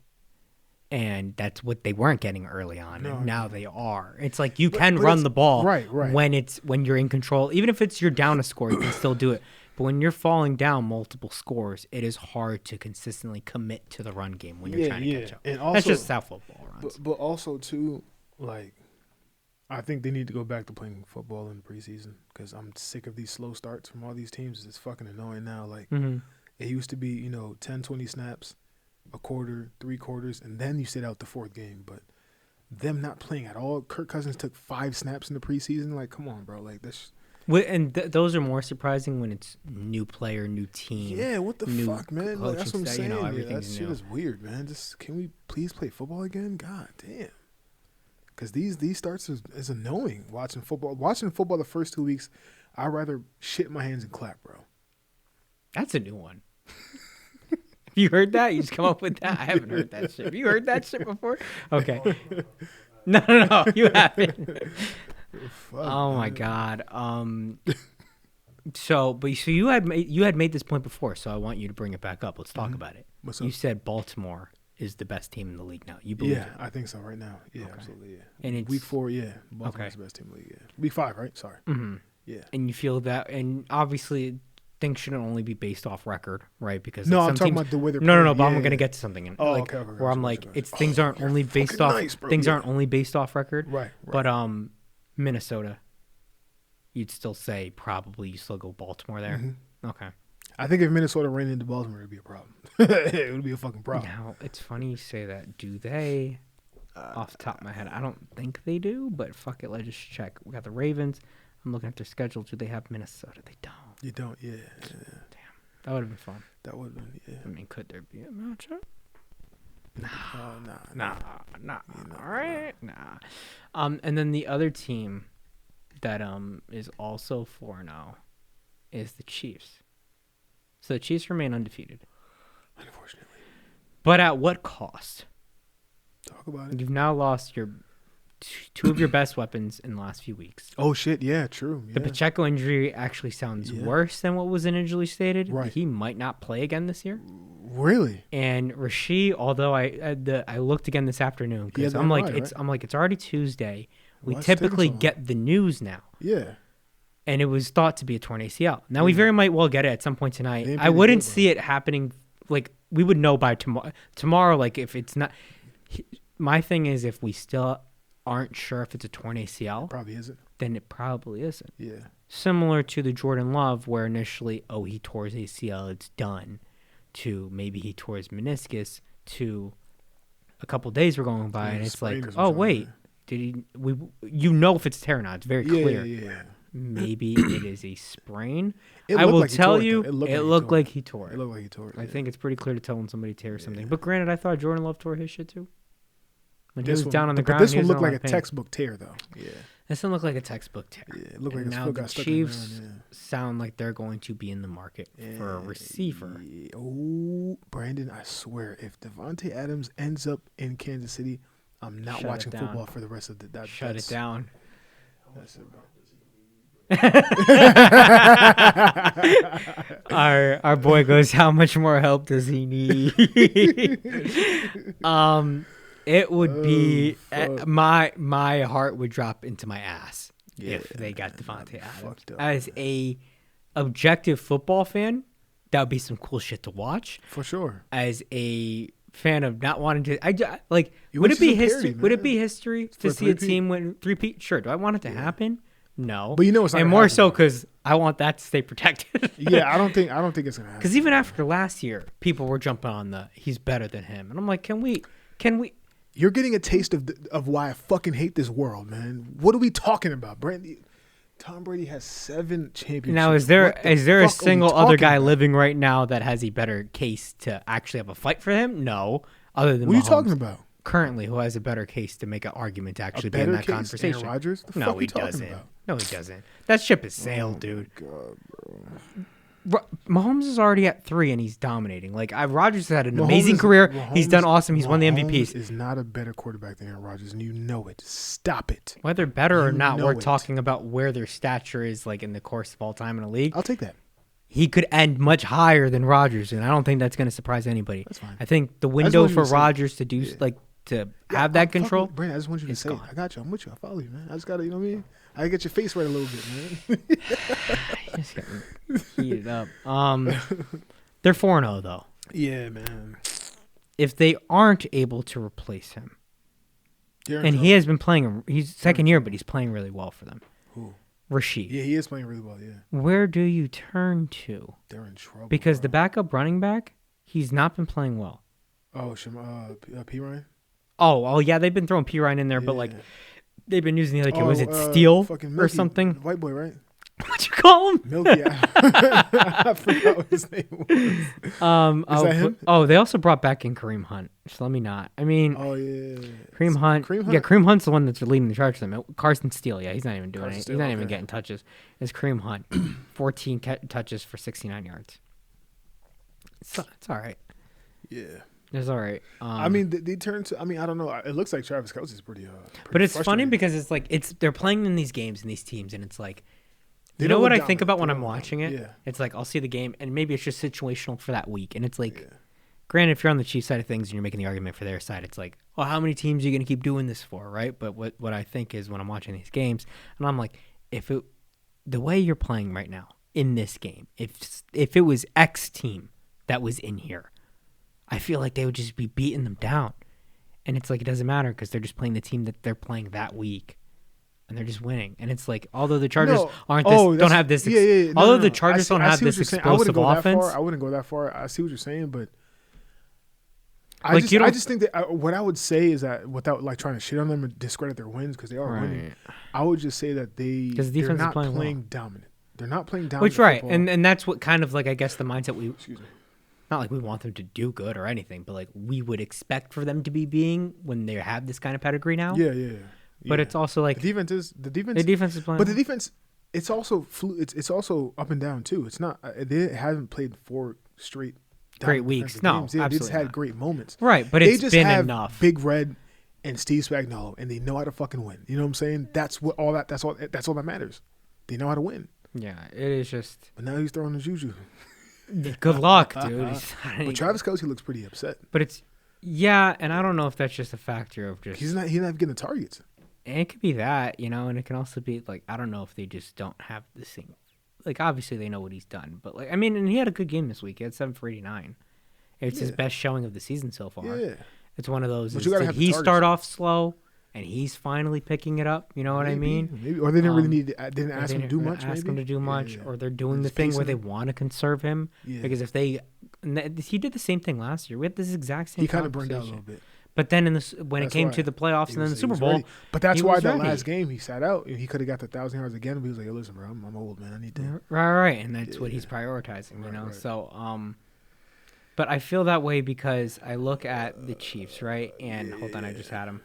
And that's what they weren't getting early on. No, and now no. they are. It's like you can but run it's- the ball right. when you're in control. Even if it's you're down a score, you can still do it. But when you're falling down multiple scores, it is hard to consistently commit to the run game when you're trying to catch up. And also, That's just how football runs. But also too, I think they need to go back to playing football in the preseason because I'm sick of these slow starts from all these teams. It's fucking annoying now. It used to be 10, 20 snaps, a quarter, 3 quarters, and then you sit out the 4th game. But them not playing at all. Kirk Cousins took 5 snaps in the preseason. Like, come on, bro. Like this. And those are more surprising when it's new player, new team. Yeah, what the new fuck, man? Like, that's what I'm coaching saying. staff, Yeah, that everything's shit new. is weird, man. Just can we please play football again? God damn. Because these starts is annoying. Watching football the first 2 weeks, I'd rather shit my hands and clap, bro. That's a new one. Have you heard that? You just come up with that? I haven't heard that shit. Have you heard that shit before? Okay. No, you haven't. Fuck, Oh my man. God. So you had made this point before, so I want you to bring it back up. Let's talk about it. What's You up? said Baltimore is the best team in the league now. You believe Yeah, it? I think so right now. Yeah, Okay. absolutely. Yeah. And it's Week 4, yeah. Baltimore's the best team in the league. Yeah. Week 5, right? Sorry. Mm-hmm. Yeah. And you feel that, and obviously things shouldn't only be based off record, right? Because No, some I'm talking teams, about the way they're no, playing. but I'm Yeah, gonna yeah. get to something. Oh, like, okay, where I'm like, gotcha. it's things aren't you're only based fucking off nice, bro. things Yeah. aren't only based off record, Right. but Minnesota, you'd still say probably you still go Baltimore there. Mhm. Okay. I think if Minnesota ran into Baltimore, it'd be a problem. It would be a fucking problem. Now it's funny you say that. Do they? Off the top of my head, I don't think they do. But fuck it, let's just check. We got the Ravens. I'm looking at their schedule. Do they have Minnesota? They don't. You don't, yeah. That would have been fun. That would have been, yeah. I mean, could there be a matchup? Nah. Nah. You know, All right, nah. And then the other team that is also 4-0 is the Chiefs. So the Chiefs remain undefeated, Unfortunately. but at what cost? Talk about it. You've now lost your two of your best weapons in the last few weeks. Oh, shit. Yeah, true. The Yeah. Pacheco injury actually sounds Yeah. worse than what was initially stated. Right. He might not play again this year. Really? And Rasheed, although I looked again this afternoon He because has I'm like MRI, it's already Tuesday. We Why is it taking typically so long? get the news now, Yeah. and it was thought to be a torn ACL. Now we very might well get it at some point tonight. They I pretty wouldn't good, see it happening. Like we would know by tomorrow. Tomorrow, like if it's not. My thing is, if we still aren't sure if it's a torn ACL, Probably isn't. then it probably isn't. Yeah. Similar to the Jordan Love, where initially, he tore his ACL, it's done, to maybe he tore his meniscus, to a couple days were going by, Yeah, and it's sprain like, or some oh shit, wait, yeah. did he? You know if it's tear or not. It's very clear. Yeah. Maybe it is a sprain. It I looked will like he tell tore it, you, though. it looked like he tore It it. looked like he tore it. I yeah. think it's pretty clear to tell when somebody tears something. Yeah. But granted, I thought Jordan Love tore his shit too. When he was one, down on the but ground, this he one was looked in a lot like of a pain. textbook tear, though. Yeah. This one looked like a textbook tear. Yeah. It looked like And his now foot the got stuck Chiefs in there. sound like they're going to be in the market for a receiver. Yeah. Oh, Brandon, I swear, if Devontae Adams ends up in Kansas City, I'm not Shut it watching down. football for the rest of that. Shut it down. That's it, bro. Our boy goes, how much more help does he need? It would be fuck. my heart would drop into my ass Yeah, if they got man, that'd Devontae be Adams. fucked up, As a objective football fan, that would be some cool shit to watch. For sure. As a fan of not wanting to, You would want it be to see some history? parity, Would it man. be history For to a see a three-peat? team win 3-peat? Sure. Do I want it to happen? No. But you know it's not and gonna more happen, so though. because I want that to stay protected. Yeah, I don't think it's gonna happen. Because even after last year, people were jumping on he's better than him, and I'm like, can we? You're getting a taste of why I fucking hate this world, man. What are we talking about, Brandon? Tom Brady has 7 championships. Now, is there What the a fuck are we single other talking guy about? living right now that has a better case to actually have a fight for him? No, other than What are you Mahomes. talking about? Currently, who has a better case to make an argument to actually be in better that case? conversation? Aaron Rodgers? The No, fuck he we talking doesn't. about? No, he doesn't. That ship is sailed, dude. God, bro. Mahomes is already at 3 and he's dominating. Like Rodgers has had an amazing career. He's done awesome. He's won the Mahomes MVPs. is not a better quarterback than Aaron Rodgers, and you know it. Stop it. Whether better or You not, know we're it. talking about where their stature is, like in the course of all time in a league. I'll take that. He could end much higher than Rodgers, and I don't think that's going to surprise anybody. That's fine. I think the just window wanted you for to say- Rodgers to do to have that I'm fucking control. with Brandon, I just want you to is say it. gone. I got you. I'm with you. I follow you, man. I just got to, you know what I mean? I gotta get your face right a little bit, man. Just getting heated up. They're 4-0 though. Yeah, man. If they aren't able to replace him, They're in and trouble. he has been playing, he's second year, but he's playing really well for them. Who? Rasheed. Yeah, he is playing really well, yeah. Where do you turn to? They're in trouble. Because bro. the backup running back, he's not been playing well. Oh, P. Ryan? Oh, yeah, they've been throwing P Ryan in there, but like Yeah. they've been using the other kid. Was it Steele fucking or Milky, something? White boy, right? What'd you call him? Milky. I forgot what his name was. Is that him? They also brought back in Kareem Hunt. Just let me not. I mean, Oh yeah. Kareem Hunt. Kareem Hunt? Yeah, Kareem Hunt's the one that's leading the charge. Them. Carson Steele. Yeah, he's not even doing Carson it. Steele, He's not even okay. getting touches. It's Kareem Hunt. 14 touches for 69 yards. It's all right. Yeah. It's all right. I mean, they turned to. I mean, I don't know. It looks like Travis Kelce's pretty. But it's funny frustrating. because it's like they're playing in these games and these teams, and it's like, They you know don't what look I think dominant. about when They I'm don't- watching it? Yeah. It's like I'll see the game, and maybe it's just situational for that week, and it's like, Yeah. granted, if you're on the Chiefs side of things and you're making the argument for their side, it's like, well, how many teams are you going to keep doing this for, right? But what I think is when I'm watching these games, and I'm like, the way you're playing right now in this game, if it was X team that was in here, I feel like they would just be beating them down. And it's like, it doesn't matter because they're just playing the team that they're playing that week. And they're just winning. And it's like, although the Chargers don't have this, although the Chargers don't have this explosive offense. I wouldn't go that far. I see what you're saying, but Like, I just think that what I would say is that without like trying to shit on them and discredit their wins because they are winning, I would just say that they're defense not is playing playing well. dominant. They're not playing dominant. Which, right. football. And that's what kind of like, I guess the mindset Excuse me. not like we want them to do good or anything, but like we would expect for them to be being when they have this kind of pedigree now. Yeah. But it's also like the defense is the defense is playing. But the defense, it's also it's also up and down too. It's not they haven't played 4 straight Great dominant weeks. defensive No, games. Yeah, they just absolutely had not. great moments. Right, but they it's just been have enough. Big Red and Steve Spagnuolo, and they know how to fucking win. You know what I'm saying? That's what all that. That's all that matters. They know how to win. Yeah, it is just But now he's throwing the juju. good luck, dude. But Travis Kelce looks pretty upset. But it's and I don't know if that's just a factor of just He's not getting the targets. and it could be that, and it can also be like I don't know if they just don't have the same. Like obviously they know what he's done, but like I mean, and he had a good game this week. He had 7 for 89. It's his best showing of the season so far. Yeah. It's one of those. But you gotta Did have the he targets. start off slow, and he's finally picking it up? You know what I mean? Maybe, or they didn't really Um, didn't Or ask they him to do didn't much. Ask maybe? him to do much, Yeah. or they're doing the Just thing where pacing they him. want to conserve him. Yeah. Because if they, he did the same thing last year. We had this exact same. He kind of burned out a conversation. little bit. But then when it That's came why. to the playoffs He and then the was- he Super was Bowl, ready. But that's he why was that ready. last game he sat out. He could have got the 1,000 yards again. But he was like, "Yo, listen, bro, I'm old, man. I need to." right, and that's what Yeah. he's prioritizing. You Right, know, right. so but I feel that way because I look at the Chiefs, right? And hold on, I just had him.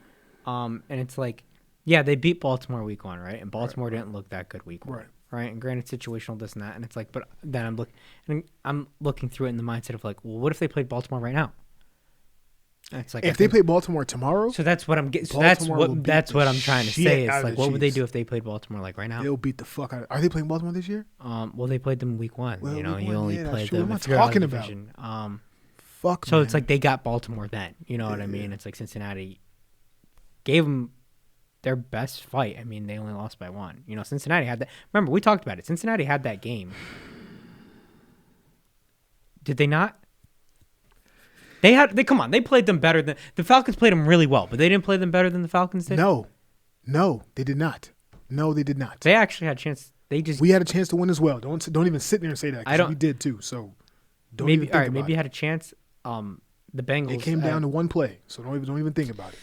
And it's like, yeah, they beat Baltimore week 1, right? And Baltimore didn't look that good week 1, right? And granted, situational, this and that. And it's like, but then I'm looking through it in the mindset of like, well, what if they played Baltimore right now? And it's like If they play Baltimore tomorrow, so that's what I'm getting. So Baltimore will beat that's the what I'm trying to shit say. out It's of like, the what would they Chiefs. do if they played Baltimore like right now? they'll beat the fuck out. Are they playing Baltimore this year? Well, they played them week 1. Well, you know, week you one, only yeah, that's played true. them. What if am I you're out of talking the about? division. Fuck. So man. it's like they got Baltimore then. You know what I mean? It's like Cincinnati gave them their best fight. I mean, they only lost by 1. You know, Cincinnati had that. Remember, we talked about it. Cincinnati had that game. Did they not? Come on. They played them better than the Falcons played them really well, but they didn't play them better than the Falcons did. no, they did not. No, they did not. They actually had a chance. They just We had a chance to win as well. Don't even sit there and say that. 'Cause I don't- We did too. So don't maybe even think all right. about Maybe it. had a chance. The Bengals. It came down to one play. So don't even think about it.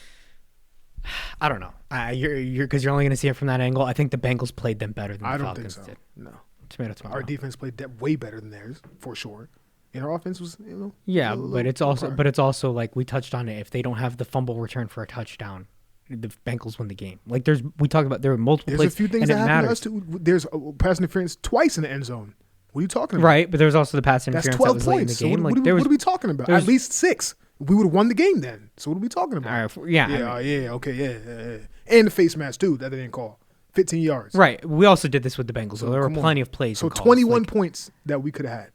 I don't know. You're because you're only going to see it from that angle. I think the Bengals played them better than the I don't think Falcons so. did. No. Tomato. Our defense played way better than theirs for sure. And our offense was, Yeah, a little- but it's little also like we touched on it. If they don't have the fumble return for a touchdown, the Bengals win the game. Like we talked about there were multiple There's plays, a few things and that it happened to matters. us too. There's a pass interference twice in the end zone. What are you talking about? Right, but there was also the pass That's interference 12 that was late in the points. So game. what are we talking about? there's- At least 6. We would have won the game then. So what are we talking about? all right, yeah, I mean, Okay, yeah. And the face mask too that they didn't call. 15 yards. right. We also did this with the Bengals, so there were come on. plenty of plays. So and calls. 21 Like, points that we could have had.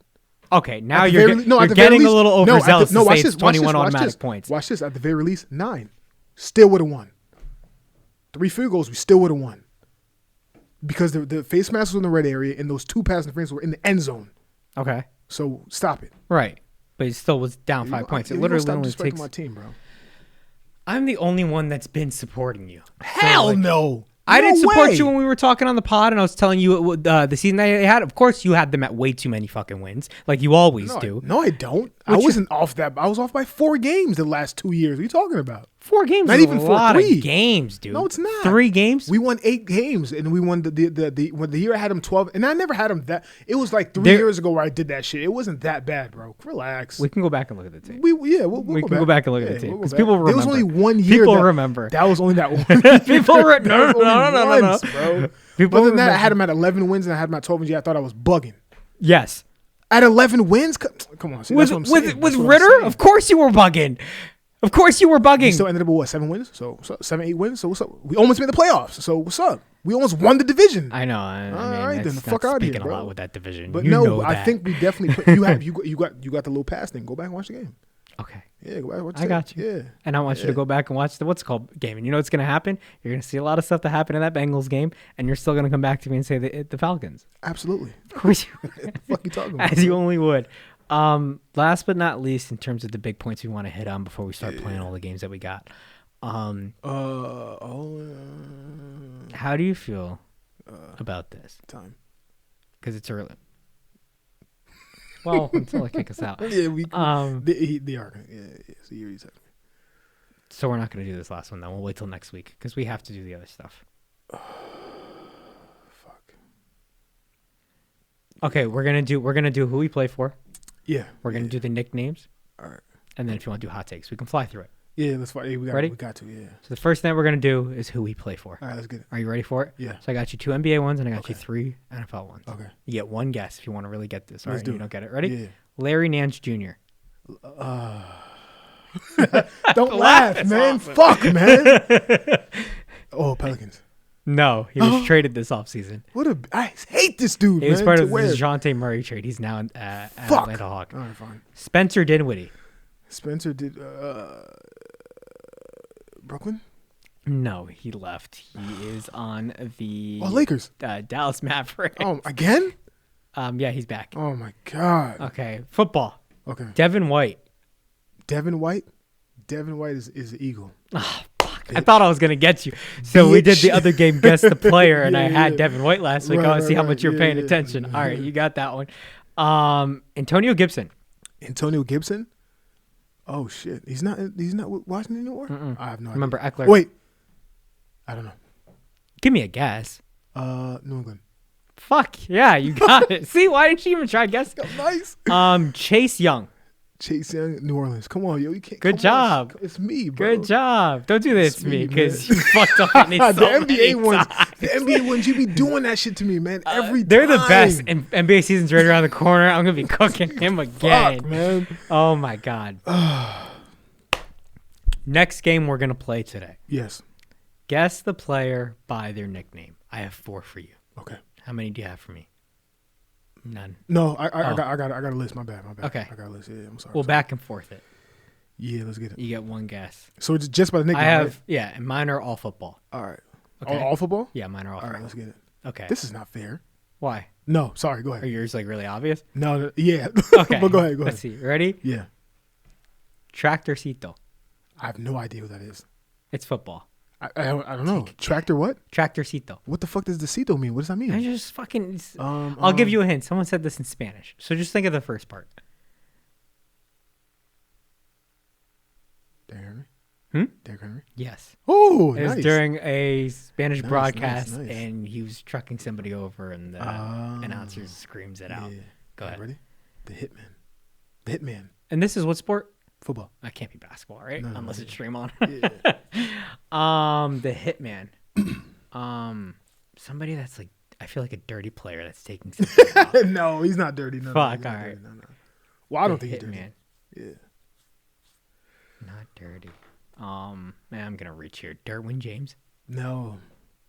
okay, now At the you're very- no, you're at the very getting a least- little no, at the- overzealous no, to watch say this, it's watch 21 this, watch automatic this. points. Watch this. At the very least, 9. Still would have won. 3 field goals, we still would have won. Because the face mask was in the red area and those 2 pass interferences were in the end zone. Okay, So stop it. right, but it still was down 5 points. It literally stop only disrespecting takes. my team, bro. I'm the only one that's been supporting you. Hell like, no. I No didn't support way. you when we were talking on the pod, and I was telling you the season they had. Of course, you had them at way too many fucking wins, like you always do. No, I don't. I wasn't off that. I was off by 4 games the last 2 years. What are you talking about? 4 games. Not is even a 4, lot 3. of games, dude. No, it's not. 3 games. We won 8 games, and we won when the year I had him 12. And I never had him that. It was like 3 years ago where I did that shit. It wasn't that bad, bro. Relax. We can go back and look at the tape. We'll we can go back and look at the tape because people remember. There was only 1 year. People remember. That was only that one. People remember. No, bro. People Other than that, remember. I had him at 11 wins and I had him at 12 wins. Yeah, I thought I was bugging. Yes. At 11 wins? Come on. See, that's what I'm saying. With That's what I'm Ritter, saying. of course you were bugging. Of course you were We bugging. still ended up with what, 7 wins? So 7, 8 wins. So what's up? We almost made the playoffs. So what's up? We almost won the division. I know. I mean, right, then that's the fuck not outta here, speaking a bro. lot with that division. But you no, know I that. think we definitely put, you got the little pass thing. Go back and watch the game. Okay. Yeah, go back and watch I got you. Yeah. And I want you to go back and watch the what's called game. And you know what's going to happen? You're going to see a lot of stuff that happened in that Bengals game, and you're still going to come back to me and say the Falcons. Absolutely. Of course you What the fuck you talking about? as you only would. Last but not least, in terms of the big points we want to hit on before we start playing all the games that we got. How do you feel about this? Time. Because it's early. Well, until they kick us out. Yeah, they are. Yeah, so you already said. So we're not going to do this last one, then. We'll wait till next week because we have to do the other stuff. Fuck. Okay, we're gonna do who we play for. Yeah. We're gonna do the nicknames. All right. And then if you want to do hot takes, we can fly through it. Yeah, let's fight. Ready? We got to, yeah. So the first thing we're gonna do is who we play for. All right, let's get it. Are you ready for it? Yeah. So I got you 2 NBA ones and I got Okay. you 3 NFL ones. Okay. You get 1 guess if you want to really get this. All Let's right, do you it. don't get it. Ready? Yeah. Larry Nance Jr. Don't laugh, man. Fuck, man. Oh, Pelicans. No, he was traded this offseason. I hate this dude, He was man. part To of the where? DeJounte Murray trade. He's now at Fuck. Atlanta Hawk. All right, fine. Spencer Dinwiddie. Spencer did Brooklyn? No, he left. He is on the Lakers. Dallas Mavericks. Oh, again? Yeah, he's back. Oh my god. Okay, football. Okay. Devin White. Devin White? Devin White is the Eagle. Oh, fuck. I thought I was going to get you. So we did the Bitch. other game, Guess the Player, and I had yeah. Devin White last week. I want to see how much you're paying attention. All right, you got that one. Antonio Gibson. Antonio Gibson? Oh shit. He's not with Washington anymore? I have no idea. Remember Eckler. Wait. I don't know. Give me a guess. New England. Fuck, yeah, you got it. See, why didn't you even try to guess? Nice. Chase Young. Chase Young, New Orleans. Come on, yo. You can't. Good come on. job. It's me, bro. Good job. Don't do this It's to me me, because man. you fucked up on these the so NBA many ones. times. The NBA ones, you be doing that shit to me, man. Every They're the time. best, and NBA season's right around the corner. I'm gonna be cooking him again. Fuck, man. Oh my god. Next game we're gonna play today. Yes. Guess the player by their nickname. I have 4 for you. Okay. How many do you have for me? None. No, I got a list. My bad. Okay. I got a list. Yeah, I'm sorry. We'll back and forth it. Yeah, let's get it. You get 1 guess. So it's just by the nickname. I have right? and mine are all football. All right. Okay. All football? Yeah, mine are all All football. right, let's get it. Okay. This is not fair. Why? No, sorry. Go Are ahead. yours like really obvious? No, yeah. Okay. But go ahead. Let's see. Ready? Yeah. Tractorcito. I have no idea what that is. It's football. I don't know. Tractor what? Tractorcito. What the fuck does decito mean? What does that mean? I just fucking. I'll give you a hint. Someone said this in Spanish, so just think of the first part. Derrick Henry? Derrick Henry? Yes. Oh, It was nice. during a Spanish Nice, broadcast, nice. and he was trucking somebody over, and the announcer screams it out. Yeah. Go ahead. Ready? The Hitman. The Hitman. And this is what sport? Football. That can't be basketball, right? No, Unless no. it's stream on. Yeah. The Hitman. Somebody that's like, I feel like a dirty player that's taking something off. No, he's not dirty. No, Fuck, he's not all dirty. right. No. Well, I don't The think he's dirty. Hitman. Yeah. Not dirty. Man, I'm gonna reach here. Derwin James. No.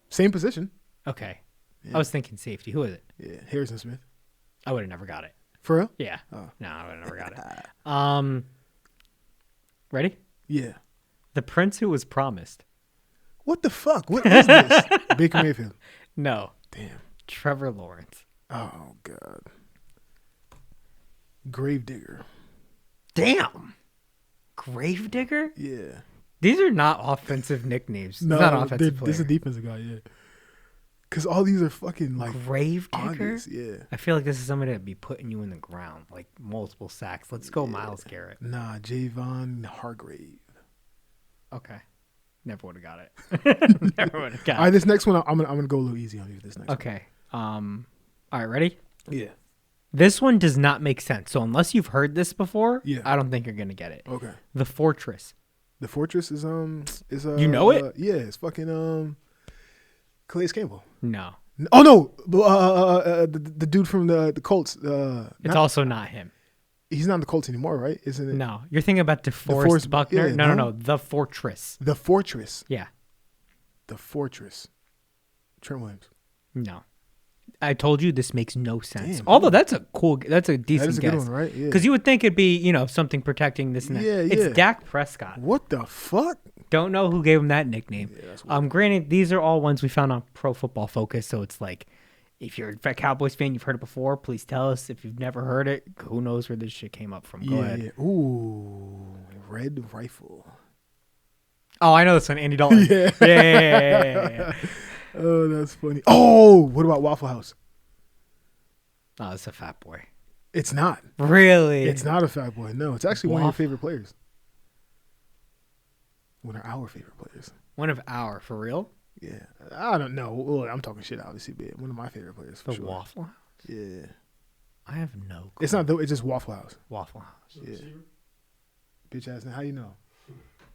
Same position. Okay. Yeah. I was thinking safety. Who is it? Yeah. Harrison Smith. I would have never got it. For real? Yeah. Oh. No, I would have never got it. Ready? Yeah. The prince who was promised. What the fuck? What is this? Baker Mayfield. No. Damn. Trevor Lawrence. Oh, God. Gravedigger. Damn. Gravedigger? Yeah. These are not offensive nicknames. No, It's not offensive this is a player. defensive guy, yeah. Because all these are fucking, like, Gravedigger? obvious, yeah. I feel like this is somebody that'd be putting you in the ground, like multiple sacks. Let's go, Myles Garrett. Nah, Javon Hargrave. Okay. Never would have got it. Never would have got All right, it. this next one, I'm gonna go a little easy on you. This next Okay. All right, ready? one. Yeah. This one does not make sense. So unless you've heard this before, Yeah. I don't think you're gonna get it. Okay. The Fortress. The Fortress is You know it? Yeah, it's fucking Calais Campbell. No. Oh no, the dude from the Colts. It's also not him. He's not in the Colts anymore, right? Isn't it? No. You're thinking about DeForest DeForest- Buckner? yeah, no. no? The Fortress. The Fortress. Yeah. The Fortress. Trent Williams. No. I told you this makes no sense. Damn, Although that's a decent That is a guess. good one, right? Yeah. Because you would think it'd be, something protecting this and that. Yeah, It's yeah. Dak Prescott. What the fuck? Don't know who gave him that nickname. Yeah, that's weird. Granted, these are all ones we found on Pro Football Focus, so it's like, if you're a Cowboys fan, you've heard it before, please tell us. If you've never heard it, who knows where this shit came up from. Go ahead. Yeah. Ooh, Red Rifle. Oh, I know this one, Andy Dalton. Yeah. Yeah. Oh, that's funny. Oh, what about Waffle House? Oh, it's a fat boy. It's not. Really? It's not a fat boy. No, it's actually one of your Waffle. favorite players. One of our favorite players. One of our, for real? Yeah. I don't know. Well, I'm talking shit, obviously, but one of my favorite players for The sure. Waffle House? Yeah. I have no clue. It's not. It's just Waffle House. Waffle House. Yeah. Bitch ass. Now, how you know?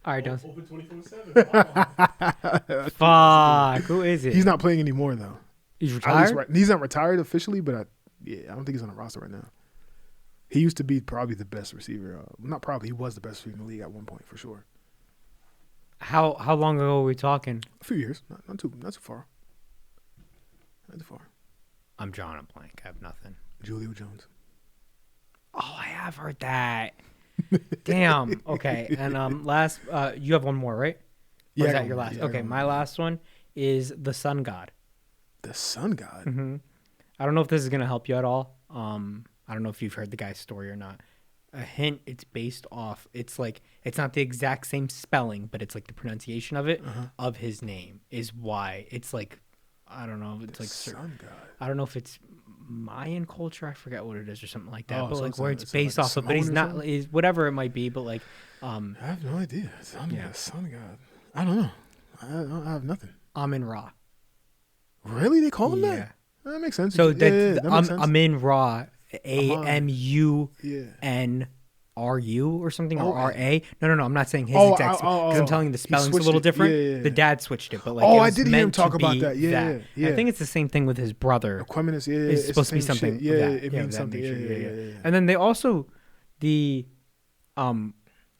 All right, don't. Open 24/7. Fuck. Who is it? He's not playing anymore though. He's At least retired? right- He's not retired officially, but I don't think he's on the roster right now. He used to be probably the best receiver. Not probably. He was the best receiver in the league at one point for sure. How long ago were we talking? A few years. Not too far. Not too far. I'm drawing a blank. I have nothing. Julio Jones. Oh, I have heard that. Damn. Okay. And last, you have one more, right? Or Yeah, is I that got your one. last? Yeah, I Okay, got my one. last one is the Sun God. The Sun God. Mm-hmm. I don't know if this is gonna help you at all. I don't know if you've heard the guy's story or not. A hint: it's based off. It's like it's not the exact same spelling, but it's like the pronunciation of it of his name is why it's like I don't know. It's The like Sun God. I don't know if it's Mayan culture. I forget what it is or something like that. Oh, but so like it's where like- it's so like based a off of, but he's Samoan or not something? is whatever it might be. But like I have no idea. Sun Yeah. God. Sun God. I don't know. I have nothing. Amin Ra. Really? They call him Yeah. that? That makes sense. So Yeah, that that makes sense. Amin Ra, AMUNRU Yeah. or something, Oh, or RA. No. I'm not saying his Oh, exact because I'm telling you the he spelling's a switched little it. different. Yeah. The dad switched it, but like Oh, it I was did hear him meant to talk about be that. Yeah, yeah. I think it's the same thing with his brother. Equeminus, yeah. It's supposed to be the same something. shit. of Yeah, that. it of means that something. nature. Yeah. And then they also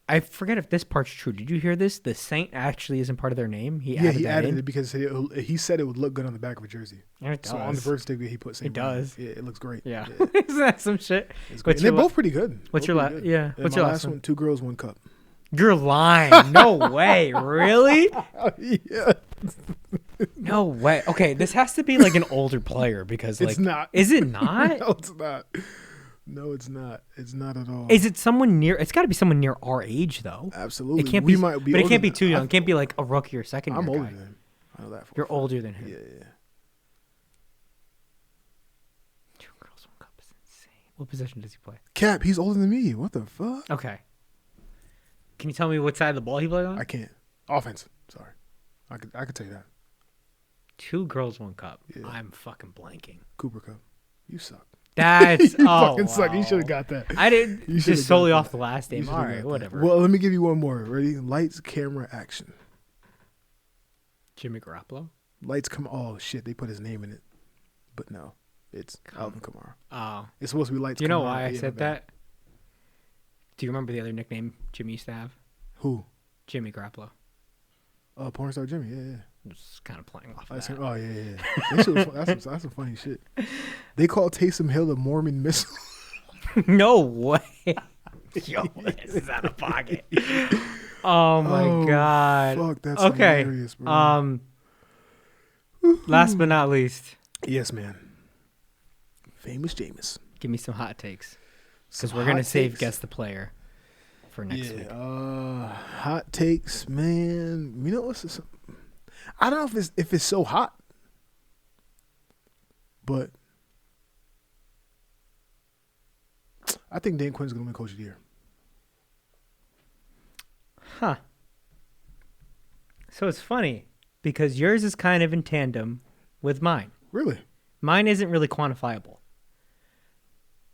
I forget if this part's true. Did you hear this? The Saint actually isn't part of their name. He added it because he said it would look good on the back of a jersey. It So on the does. bird stick, he put Saint. It does. Yeah, it looks great. Yeah. Isn't that some shit? It's great. What's And they're your both pretty good. What's Both your pretty last? good. Yeah. And What's my your last one? 2 girls, 1 cup. You're lying. No way. Really? Yeah, No way. Okay, this has to be like an older player because like it's not. is it not? No, it's not. No, it's not. It's not at all. Is it someone near? It's got to be someone near our age though. Absolutely. It can't We be. might be but it older can't be than- too young. It can't be like a rookie or second year I'm older guy. than him. I know that. For a You're fact. older than him. Yeah. 2 girls, 1 cup is insane. What position does he play? Cap, he's older than me. What the fuck? Okay. Can you tell me what side of the ball he played on? I can't. Offense. Sorry. I could tell you that. 2 girls, 1 cup. Yeah. I'm fucking blanking. Cooper Cup. You suck. That's You oh, fucking suck. You wow. should have got that. I did You should've just solely got off that. the last You name. should've All got right, that. whatever. Well, let me give you one more. Ready? Lights, camera, action. Jimmy Garoppolo. Lights come. Oh shit! They put his name in it, but no, it's Alvin Kamara. Oh, It's supposed to be Lights. do you know Kamara. why I Yeah, said my bad. that? Do you remember the other nickname Jimmy used to have? Who? Jimmy Garoppolo. Porn star Jimmy. Yeah. Just kind of playing off I of said, that. oh yeah. That shit was fun. That's some funny shit. They call Taysom Hill a Mormon missile. No way. Yo, this is out of pocket. Oh my god. Fuck, that's Okay. hilarious, bro. Last but not least, Yes, man. Famous Jameis. give me some hot takes because Some we're gonna hot save takes. guess the player for next week. Hot takes, man. You know what's this? I don't know if it's so hot, but I think Dan Quinn's gonna win Coach of the Year. Huh. So it's funny because yours is kind of in tandem with mine. Really? Mine isn't really quantifiable.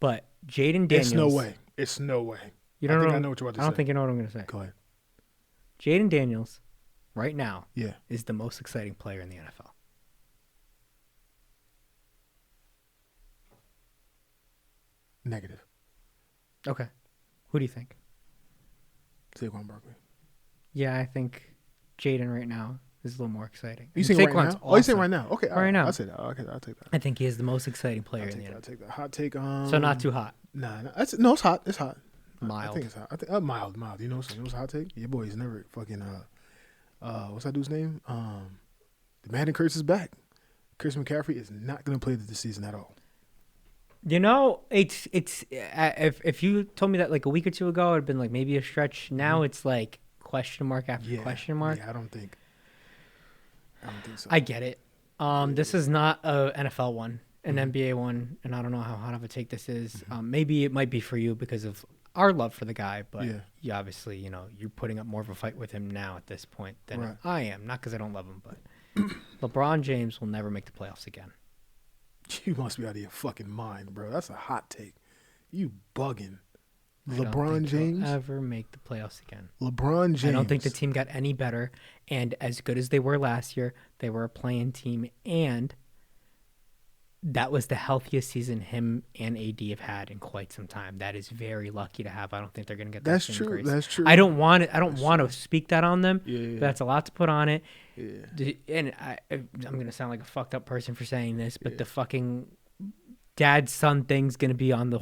But Jaden Daniels. It's no way. It's no way. You don't I know what you're about to say. I don't think you know what I'm going to say. Go ahead. Jaden Daniels, right now, Yeah. is the most exciting player in the NFL. Negative. Okay. Who do you think? Saquon Barkley. Yeah, I think Jaden right now is a little more exciting. You saying right Saquon's now? Oh, you saying awesome. right now? Okay. Right now. I'll say that. Okay, I'll take that. I think he is the most exciting player I'll in take the that. I'll NFL. take that. Hot take. So not too hot. Nah, it's hot. It's hot. Mild. I think it's hot. I think mild. You know what's a hot take? Your boy is never fucking what's that dude's name? The Madden curse is back. Chris McCaffrey is not going to play this season at all. You know, it's if you told me that like a week or two ago, it'd been like maybe a stretch. Now it's like question mark after question mark. Yeah, I don't think so. I get it. This is not a NFL one, an NBA one, and I don't know how hot of a take this is. Maybe it might be for you because of our love for the guy, but you obviously, you're putting up more of a fight with him now at this point than I am. Not because I don't love him, but LeBron James will never make the playoffs again. You must be out of your fucking mind, bro. That's a hot take. You bugging. I don't LeBron think he'll James ever make the playoffs again. LeBron James. I don't think the team got any better, and as good as they were last year, they were a playing team, and that was the healthiest season him and AD have had in quite some time. That is very lucky to have. I don't think they're going to get that That's same true. grace. That's true. I don't want it. I don't want to speak that on them. Yeah. But that's a lot to put on it. Yeah. And I'm going to sound like a fucked up person for saying this, but the fucking dad son thing's going to be on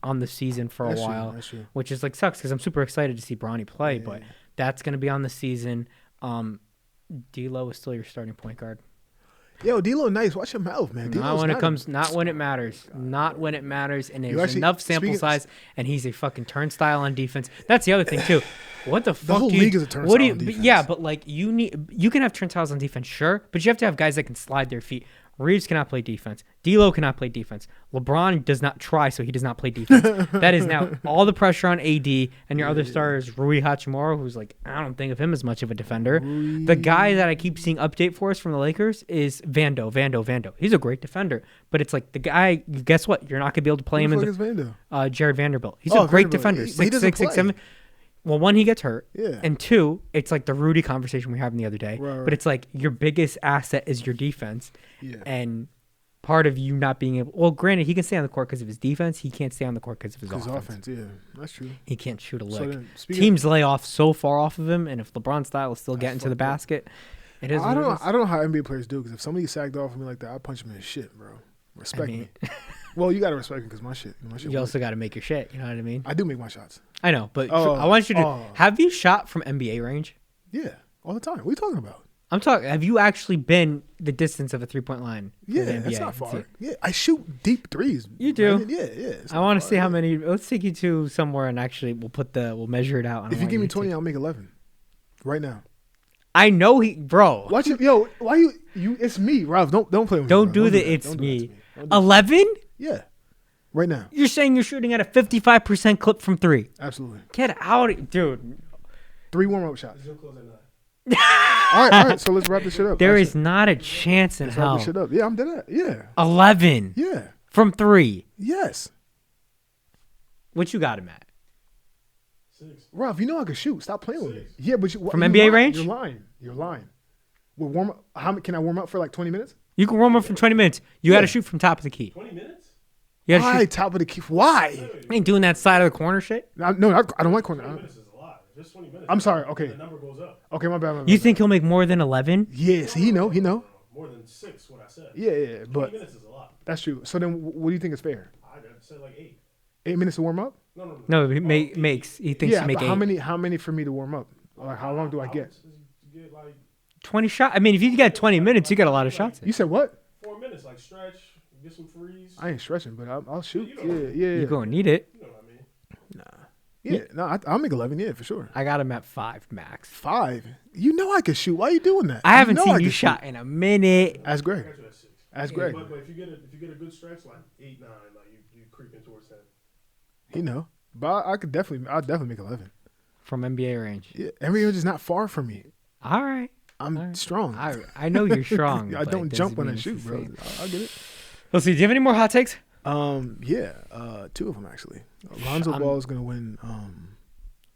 on the season for a while, That's true. which is like sucks because I'm super excited to see Bronny play, but that's going to be on the season. D'Lo is still your starting point guard. Yo, D'Lo, nice. Watch your mouth, man. Not when it matters. Not when it matters. And there's actually, enough sample size, and he's a fucking turnstile on defense. That's the other thing too. What the fuck? The whole league is a turnstile on defense. Yeah, but like you can have turnstiles on defense, sure, but you have to have guys that can slide their feet. Reeves cannot play defense. D'Lo cannot play defense. LeBron does not try, so he does not play defense. That is now all the pressure on AD, and your other star is Rui Hachimura, who's like, I don't think of him as much of a defender. The guy that I keep seeing update for us from the Lakers is Vando. He's a great defender, but it's like the guy, guess what? You're not going to be able to play him in Vando? Jared Vanderbilt. He's a great defender. He doesn't 6'7". Well, one, he gets hurt. Yeah. And two, it's like the Rudy conversation we were having the other day. Right. But it's like your biggest asset is your defense. Yeah. And part of you not being able... Well, granted, he can stay on the court because of his defense. He can't stay on the court because of his offense. Yeah, that's true. He can't shoot a lick. Then, Teams lay off so far off of him, and if LeBron's style is still getting to the basket, it is I don't know how NBA players do, because if somebody sagged off of me like that, I punch him in his shit, bro. Respect me. Well, you got to respect me because my shit. You also got to make your shit. You know what I mean? I do make my shots. I know, but I want you to... Have you shot from NBA range? Yeah, all the time. What are you talking about? I'm talking... Have you actually been the distance of a three-point line? Yeah, that's not far. Yeah, I shoot deep threes. You do? Right? Yeah. I want to see how many... Let's take you to somewhere and actually we'll measure it out. If you give me 20, I'll make 11. Right now. I know bro. Watch it. Yo, why you... It's me, Ralph. Don't play with me. Don't do the it's me. 11? Yeah. Right now. You're saying you're shooting at a 55% clip from three. Absolutely. Get out, dude. 3 warm-up shots. Close at 9. All right. So let's wrap this shit up. There is not a chance in hell. Wrap this shit up. Yeah, I'm dead at. Yeah. 11. Yeah. From three. Yes. What you got him at? 6. Ralph, you know I can shoot. Stop playing with me. Yeah, but from NBA range? You're lying. Well, warm up. Can I warm up for like 20 minutes? You can warm up for 20 minutes. You got to shoot from top of the key. 20 minutes? Why top of the key? Why? I ain't doing that side of the corner shit. No, I don't like corner. 20 minutes is a lot. Just 20 minutes. I'm sorry. Okay. The number goes up. Okay, my bad. You think he'll make more than 11? Yes, he know. More than 6, what I said. Yeah, 20 but minutes is a lot. that's true. So then, what do you think is fair? I said like 8. 8 minutes to warm up? No. He makes. He thinks you make but 8. how many for me to warm up? Like, how long do I get? You get like 20 shots. I mean, if you get 20 minutes, you got a lot of shots. You said what? 4 minutes, like stretch, get some freeze. I ain't stretching, but I'll shoot. You know Yeah. You're going to need it. You know what I mean? I'll make 11. Yeah, for sure. I got him at 5 max. 5. You know I can shoot. Why are you doing that? I haven't seen can you shoot. shot in a minute. Ask Greg. I got you at 6. Ask Greg. But if you get a good stretch, like 8, 9, like you creeping towards 10. He know. But I'll definitely make 11. From NBA range. Yeah, NBA range is not far from me. All right. I'm All right. strong. I know you're strong. I but don't it jump doesn't when I mean it's shoot, the bro. same. I'll get it. Let's see. Do you have any more hot takes? Yeah, 2 of them actually. Lonzo Ball is gonna win.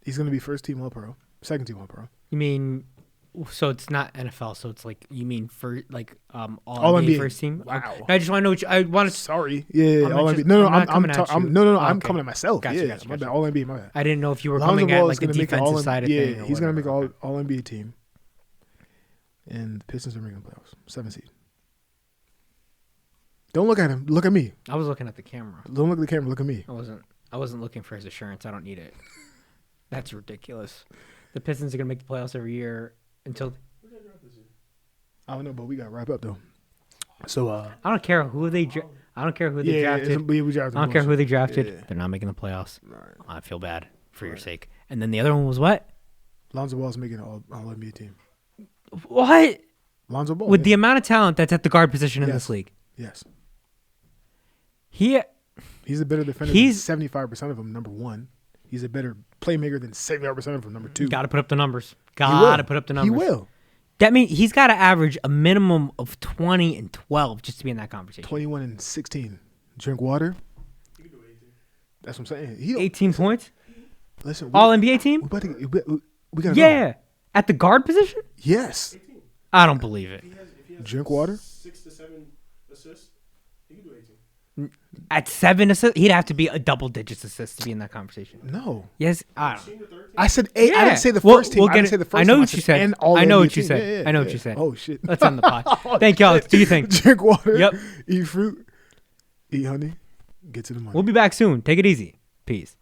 He's gonna be first team All Pro, second team All Pro. You mean, so it's not NFL, so it's like, you mean for like all NBA. NBA first team? Wow. Okay. I just want to know what I want to. Sorry. Yeah. I'm All not NBA. just- No, I'm not coming at you. I'm Okay. coming at myself. Gotcha, yeah. gotcha, My bad. gotcha. All NBA. My bad. I didn't know if you were Lonzo coming Ball at is like the gonna make an defensive side of yeah, thing. Or he's gonna make whatever. all NBA team. And the Pistons are making the playoffs. 7 seed. Don't look at him. Look at me. I was looking at the camera. Don't look at the camera. Look at me. I wasn't looking for his assurance. I don't need it. That's ridiculous. The Pistons are gonna make the playoffs every year until. Who's that draft this year? I don't know, but we got to wrap up though. So I don't care who they. I don't care who they drafted. we drafted. I don't care who they drafted. Yeah. They're not making the playoffs. All right. I feel bad for your Right. sake. And then the other one was what? Lonzo Ball's making an all NBA team. What? Lonzo Ball With the amount of talent that's at the guard position in Yes. this league, yes, he he's a better defender. He's- than 75% of them. Number one, he's a better playmaker than 75% of them. Number two, got to put up the numbers. He will. Got to put up the numbers. He will. That means he's got to average a minimum of 20 and 12 just to be in that conversation. 21 and 16. Drink water. You can do 18. That's what I'm saying. He 18 points. Listen, All NBA team. we about to we gotta Yeah, go. at the guard position. Yes. 18. I don't believe it. If he has Drink water. 6 to 7 assists, he can do 18. At 7 assists, he'd have to be a double digits assist to be in that conversation. No. Yes, I don't. Senior 13. I said 8. I Yeah. didn't say the We'll- first team. we'll I get didn't it. say the first I know team. what you said. and all I know NBA what you team. said. Yeah, I know yeah, what you said. Oh shit. Let's end the pod. Thank y'all. Do you think? Drink water. Yep. Eat fruit. Eat honey. Get to the money. We'll be back soon. Take it easy. Peace.